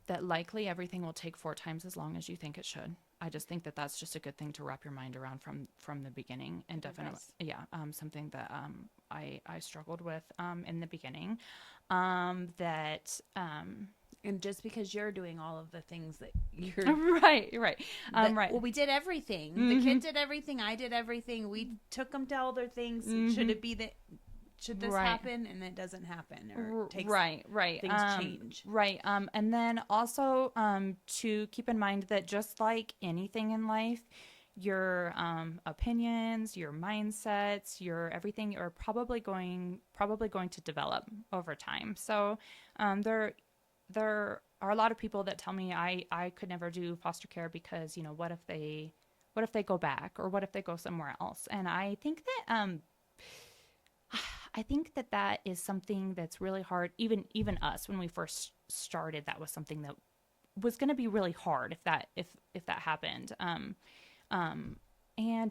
That likely everything will take 4 times as long as you think it should. I just think that that's just a good thing to wrap your mind around from the beginning, and definitely, something that I struggled with in the beginning. And just because you're doing all of the things that you're right. right. Well, we did everything. Mm-hmm. The kid did everything. I did everything. We took them to all their things. Mm-hmm. Should this happen? And it doesn't happen, or takes right. Things change. Right. And then also to keep in mind that just like anything in life, your opinions, your mindsets, your everything are probably going to develop over time. So there are a lot of people that tell me I could never do foster care because what if they go back, or what if they go somewhere else? And I think that is something that's really hard. Even us, when we first started, that was something that was going to be really hard if that happened. And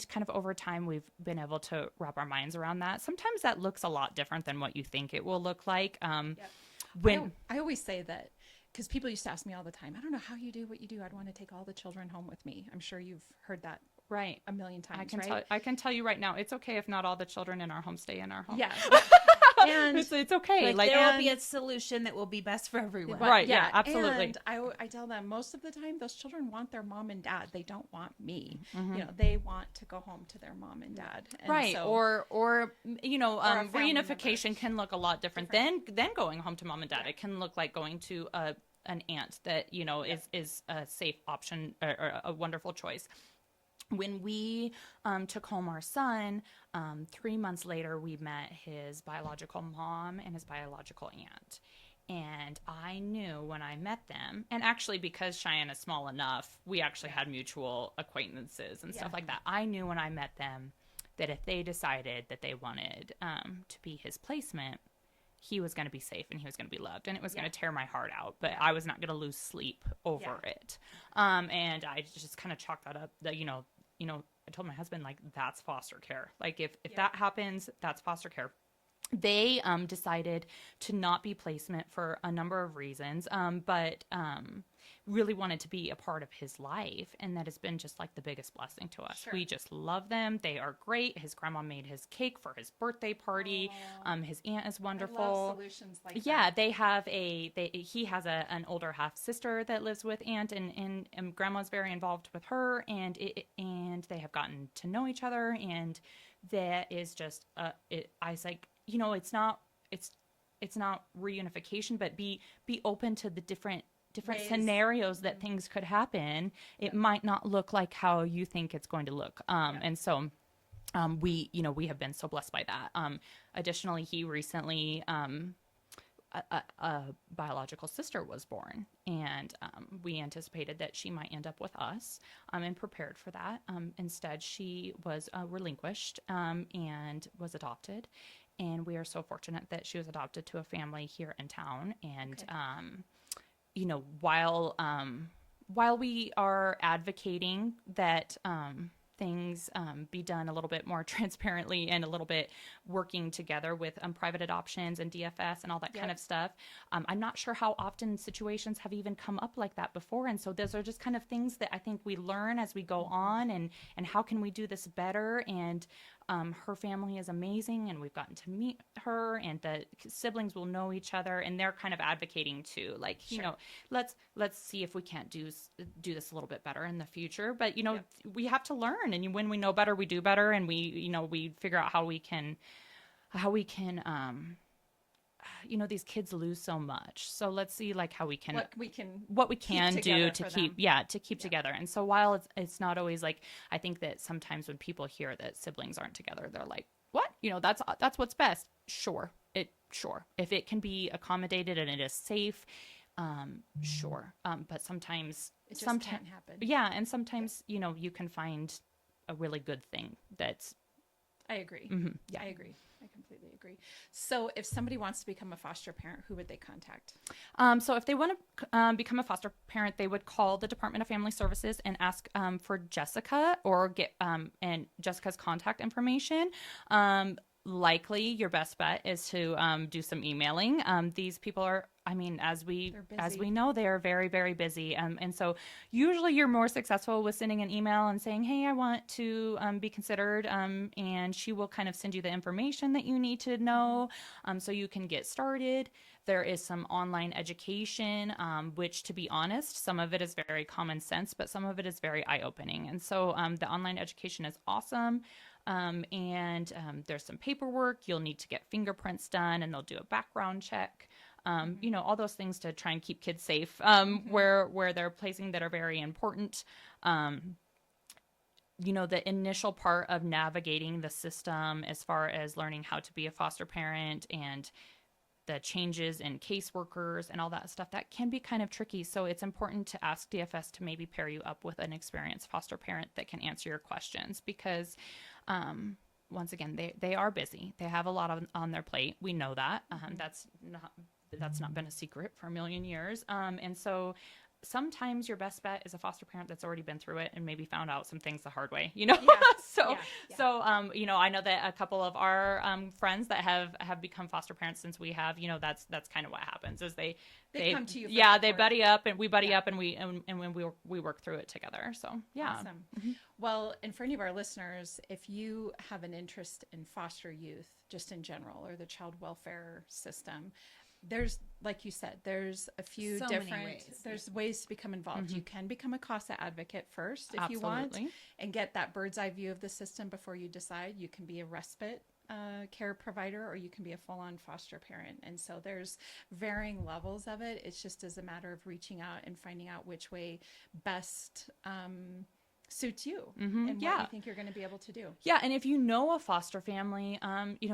kind of over time, we've been able to wrap our minds around that. Sometimes that looks a lot different than what you think it will look like. When I always say that, because people used to ask me all the time, I don't know how you do what you do. I'd want to take all the children home with me. I'm sure you've heard that a million times. I can tell you right now, it's okay if not all the children in our home stay in our home. Yeah. And it's okay. There will be a solution that will be best for everyone. Right. Yeah, absolutely. And I tell them most of the time, those children want their mom and dad. They don't want me. Mm-hmm. They want to go home to their mom and dad. And right. So, or reunification member. Can look a lot different than going home to mom and dad. Yeah. It can look like going to an aunt that, is a safe option, or a wonderful choice. When we took home our son, 3 months later, we met his biological mom and his biological aunt. And I knew when I met them, and actually because Cheyenne is small enough, we actually had mutual acquaintances and stuff like that. I knew when I met them that if they decided that they wanted to be his placement, he was going to be safe and he was going to be loved, and it was going to tear my heart out, but I was not going to lose sleep over it. And I just kind of chalked that up that, I told my husband, like, that's foster care. Like, if that happens, that's foster care. They decided to not be placement for a number of reasons, but really wanted to be a part of his life, and that has been just like the biggest blessing to us. Sure. We just love them. They are great. His grandma made his cake for his birthday party. His aunt is wonderful. I love solutions like that. Yeah, he has an older half sister that lives with aunt, and grandma's very involved with her, and they have gotten to know each other, and that is just I was like, it's not reunification, but be open to the different different Ways. scenarios that things could happen, it might not look like how you think it's going to look. And so we have been so blessed by that. Additionally, he recently, a biological sister was born, and we anticipated that she might end up with us, and prepared for that. Instead, she was relinquished and was adopted, and we are so fortunate that she was adopted to a family here in town. And while we are advocating that things be done a little bit more transparently and a little bit working together with private adoptions and DFS and all that kind of stuff. I'm not sure how often situations have even come up like that before. And so those are just kind of things that I think we learn as we go on, and how can we do this better. And her family is amazing, and we've gotten to meet her, and the siblings will know each other, and they're kind of advocating too, like, let's see if we can't do this a little bit better in the future. But we have to learn, and when we know better, we do better, and we figure out how we can these kids lose so much, so let's see like how we can what we can do to keep together. And so while it's not always like, I think that sometimes when people hear that siblings aren't together, they're like, what, that's what's best. Sure, if it can be accommodated and it is safe, sure. But sometimes it just can't happen. And sometimes you can find a really good thing that's I agree. Yeah. I agree. I completely agree. So if somebody wants to become a foster parent, who would they contact? So if they want to become a foster parent, they would call the Department of Family Services and ask for Jessica, or get and Jessica's contact information. Likely your best bet is to do some emailing. These people are, as we know, they are very, very busy. And so usually you're more successful with sending an email and saying, hey, I want to be considered. And she will kind of send you the information that you need to know, so you can get started. There is some online education, which, to be honest, some of it is very common sense, but some of it is very eye-opening. And so the online education is awesome. And there's some paperwork. You'll need to get fingerprints done, and they'll do a background check. All those things to try and keep kids safe, where they're placing that are very important. The initial part of navigating the system, as far as learning how to be a foster parent and the changes in caseworkers and all that stuff, that can be kind of tricky. So it's important to ask DFS to maybe pair you up with an experienced foster parent that can answer your questions, because once again, they are busy. They have a lot on their plate. We know that. That's not been a secret for a million years. And so sometimes your best bet is a foster parent that's already been through it and maybe found out some things the hard way, So I know that a couple of our friends that have become foster parents since we have, that's kind of what happens, is they come to you. They buddy up, and we buddy up, and when we work through it together. So Awesome. Well, and for any of our listeners, if you have an interest in foster youth, just in general, or the child welfare system, there's, like you said, there's a few there's ways to become involved. You can become a CASA advocate first if you want, and get that bird's eye view of the system before you decide. You can be a respite care provider, or you can be a full-on foster parent. And so there's varying levels of it. It's just as a matter of reaching out and finding out which way best suits you, and what you think you're going to be able to do. Yeah, and if you know a foster family,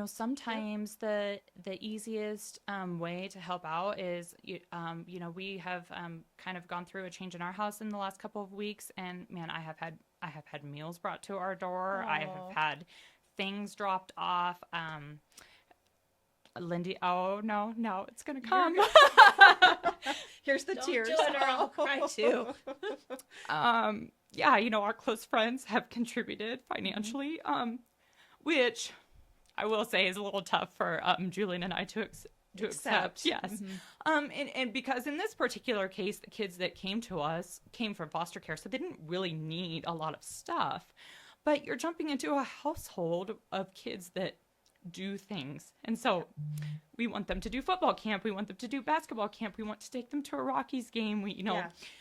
sometimes the easiest way to help out is, we have kind of gone through a change in our house in the last couple of weeks, and man, I have had meals brought to our door. I have had things dropped off. Lindy, oh no, it's gonna come. Here's the tears. Do it, or I'll cry too. Our close friends have contributed financially, which I will say is a little tough for Julian and I to accept. Yes. And because in this particular case, the kids that came to us came from foster care, so they didn't really need a lot of stuff. But you're jumping into a household of kids that do things. And so we want them to do football camp. We want them to do basketball camp. We want to take them to a Rockies game.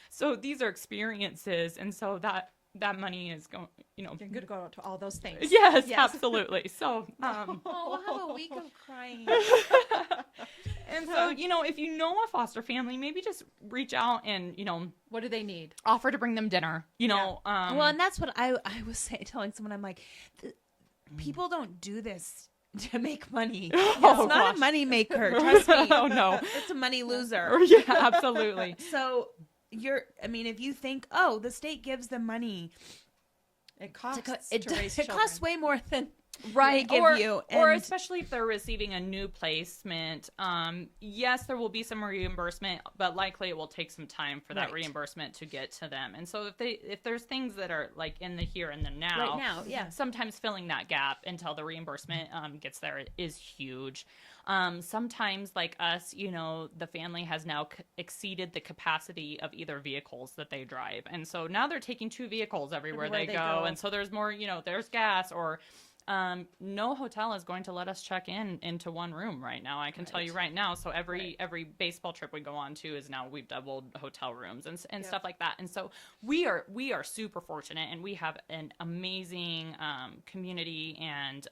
So these are experiences. And so that money is going, You're going to go to all those things. Yes. Absolutely. So, I'll have a week of crying. And so, if you know a foster family, maybe just reach out and, What do they need? offer to bring them dinner, well, and that's what I was telling someone. I'm like, people don't do this to make money. It's not gosh. a money maker. Trust me. Oh, no. It's a money loser. Yeah, absolutely. So if you think, oh, the state gives them money, It costs it to raise it children. costs way more than Right. they give or, you. or And- especially if they're receiving a new placement. Yes, there will be some reimbursement, but likely it will take some time for that Right. reimbursement to get to them. And so if there's things that are like in the here and the now, Right now, yeah. sometimes filling that gap until the reimbursement gets there is huge. Sometimes, like us, the family has now exceeded the capacity of either vehicles that they drive. And so now they're taking 2 vehicles everywhere they go. And so there's more, there's gas or no hotel is going to let us check into one room right now. I can tell you right now. So every baseball trip we go on to is now we've doubled hotel rooms and stuff like that. And so we are super fortunate, and we have an amazing community and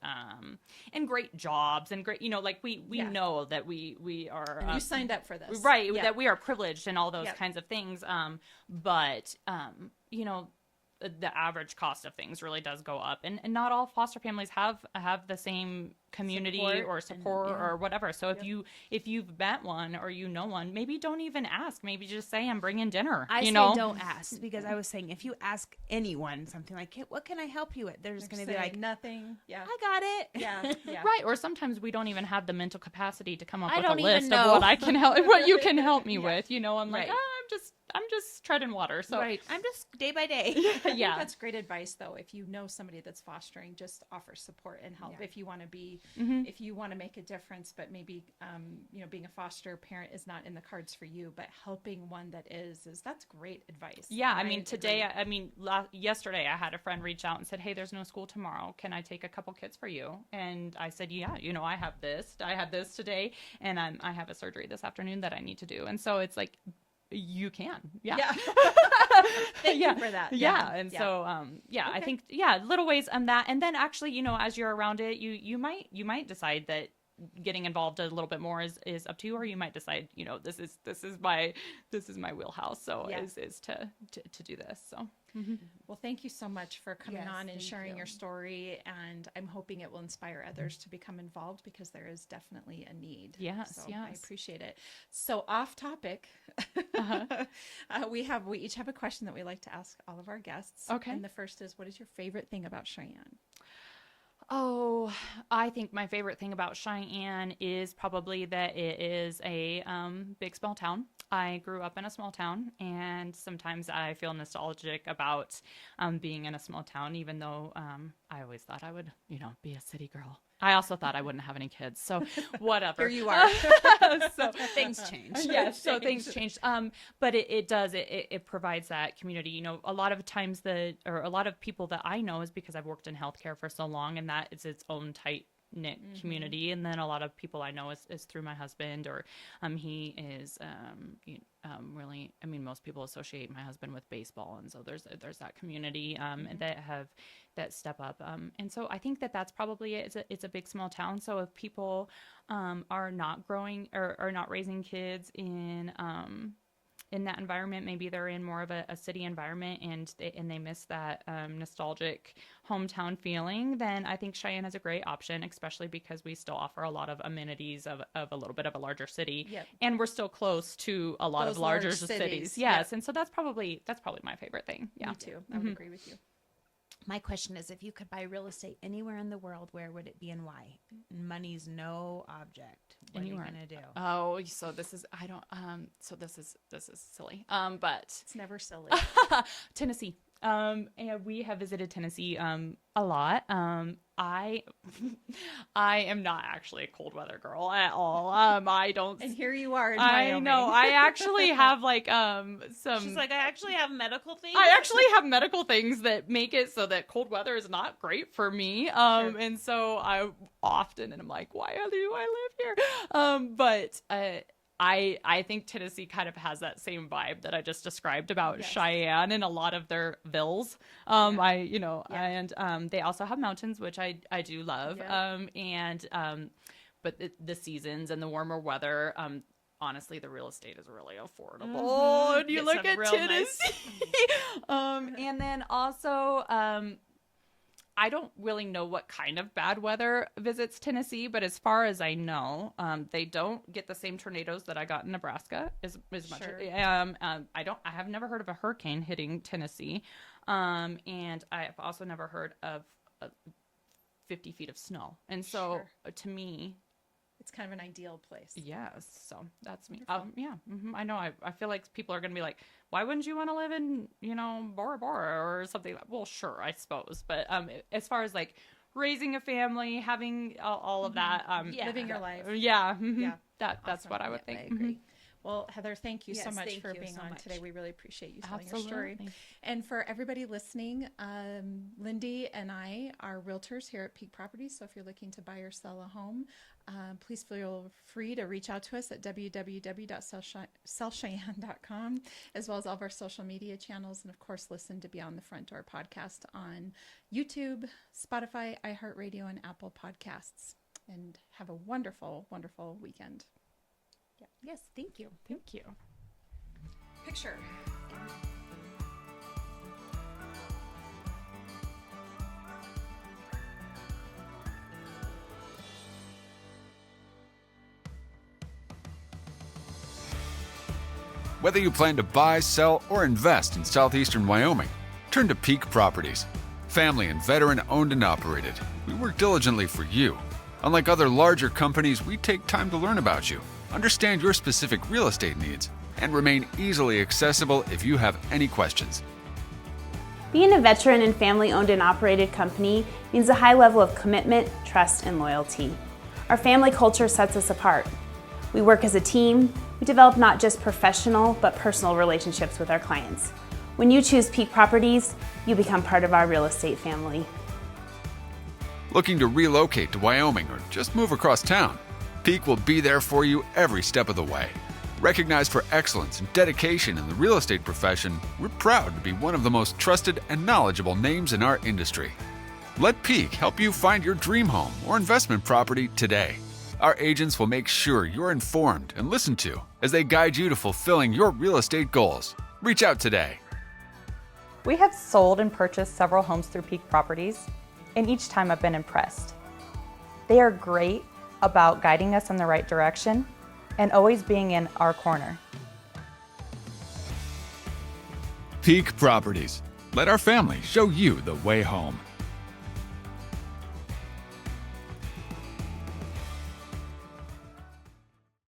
great jobs and great, we know that we are. And you signed up for this. Right. Yeah. That we are privileged and all those kinds of things. But the average cost of things really does go up, and not all foster families have the same community or support or whatever. So if you've met one or one, maybe don't even ask. Maybe just say, I'm bringing dinner. I say don't ask, because I was saying, if you ask anyone something like, hey, what can I help you with? They're just going to be like, nothing. Yeah. I got it. Yeah. Right. Or sometimes we don't even have the mental capacity to come up I with a don't even list know. of what you can help me with. I'm like, Right. I'm just treading water. So Right. I'm just day by day. I think yeah. that's great advice, though. If you know somebody that's fostering, just offer support and help. Yeah. If you want to be, Mm-hmm. if you want to make a difference, but maybe, being a foster parent is not in the cards for you, but helping one that that's great advice. Yeah, I I mean, yesterday I had a friend reach out and said, hey, there's no school tomorrow. Can I take a couple kids for you? And I said, yeah, I have this. I had this today, and I have a surgery this afternoon that I need to do. And so it's like, you can. Yeah. Thank you for that. Yeah. And so, I think, little ways on that. And then actually, as you're around it, you might decide that getting involved a little bit more is up to you, or you might decide, this is my wheelhouse. So is to do this. So. Mm-hmm. Well, thank you so much for coming Yes, on and thank sharing you. your story. And I'm hoping it will inspire others to become involved, because there is definitely a need. Yes, so yes. I appreciate it. So off topic, we each have a question that we like to ask all of our guests. Okay. And the first is, what is your favorite thing about Cheyenne? Oh, I think my favorite thing about Cheyenne is probably that it is a big small town. I grew up in a small town, and sometimes I feel nostalgic about being in a small town, even though I always thought I would, be a city girl. I also thought I wouldn't have any kids, so whatever. Here you are. So Things change. Yes, so things changed. But it provides that community. A lot of times a lot of people that I know is because I've worked in healthcare for so long, and that is its own tight knit community. And then a lot of people I know is through my husband, or he is really, most people associate my husband with baseball, and so there's that community that step up, and so I think that's probably it. It's a big small town, so if people are not growing or are not raising kids in that environment, maybe they're in more of a city environment, and they miss that nostalgic hometown feeling, then I think Cheyenne is a great option, especially because we still offer a lot of amenities of a little bit of a larger city. Yep. And we're still close to a lot Those of larger large cities. cities. Yes. Yep. And so that's probably my favorite thing. Yeah. Me too. I would agree with you. My question is, if you could buy real estate anywhere in the world, where would it be and why? Money's no object. What Anywhere. are you going to do? Oh, so this is this is silly. But It's never silly. Tennessee. And we have visited Tennessee a lot. I am not actually a cold weather girl at all. I don't. And here you are in I Wyoming. know. I actually have some. She's like, I actually have medical things. I actually have medical things that make it so that cold weather is not great for me. And so I often, and I'm like, why do I live here? But I think Tennessee kind of has that same vibe that I just described about Cheyenne and a lot of their villas. And they also have mountains, which I do love. Yeah. And but the seasons and the warmer weather, honestly, the real estate is really affordable. And you Get look some at real Tennessee. And then also, I don't really know what kind of bad weather visits Tennessee, but as far as I know, they don't get the same tornadoes that I got in Nebraska as much. Sure. I have never heard of a hurricane hitting Tennessee, and I've also never heard of 50 feet of snow. And so, to me, It's kind of an ideal place. yes. So that's me. I know. I feel like people are going to be like, why wouldn't you want to live in, Bora Bora or something like, well, sure, I suppose. But as far as like raising a family, having all of that, Living your life. Yeah. Yeah. That's Awesome. what I would Yeah, think. I agree. Well, Heather, thank you so Yes, much thank for you being so on much. today. We really appreciate you telling your Absolutely. story. And for everybody listening, Lindy and I are realtors here at Peak Properties. So if you're looking to buy or sell a home, please feel free to reach out to us at www.sellcheyenne.com, as well as all of our social media channels. And of course, listen to Beyond the Front Door podcast on YouTube, Spotify, iHeartRadio, and Apple Podcasts. And have a wonderful, wonderful weekend. Yes, thank you. Thank you. Picture. Whether you plan to buy, sell, or invest in southeastern Wyoming, turn to Peak Properties. Family and veteran owned and operated, we work diligently for you. Unlike other larger companies, we take time to learn about you, understand your specific real estate needs, and remain easily accessible if you have any questions. Being a veteran and family-owned and operated company means a high level of commitment, trust, and loyalty. Our family culture sets us apart. We work as a team. We develop not just professional, but personal relationships with our clients. When you choose Peak Properties, you become part of our real estate family. Looking to relocate to Wyoming or just move across town? Peak will be there for you every step of the way. Recognized for excellence and dedication in the real estate profession, we're proud to be one of the most trusted and knowledgeable names in our industry. Let Peak help you find your dream home or investment property today. Our agents will make sure you're informed and listened to as they guide you to fulfilling your real estate goals. Reach out today. We have sold and purchased several homes through Peak Properties, and each time I've been impressed. They are great about guiding us in the right direction and always being in our corner. Peak Properties. Let our family show you the way home.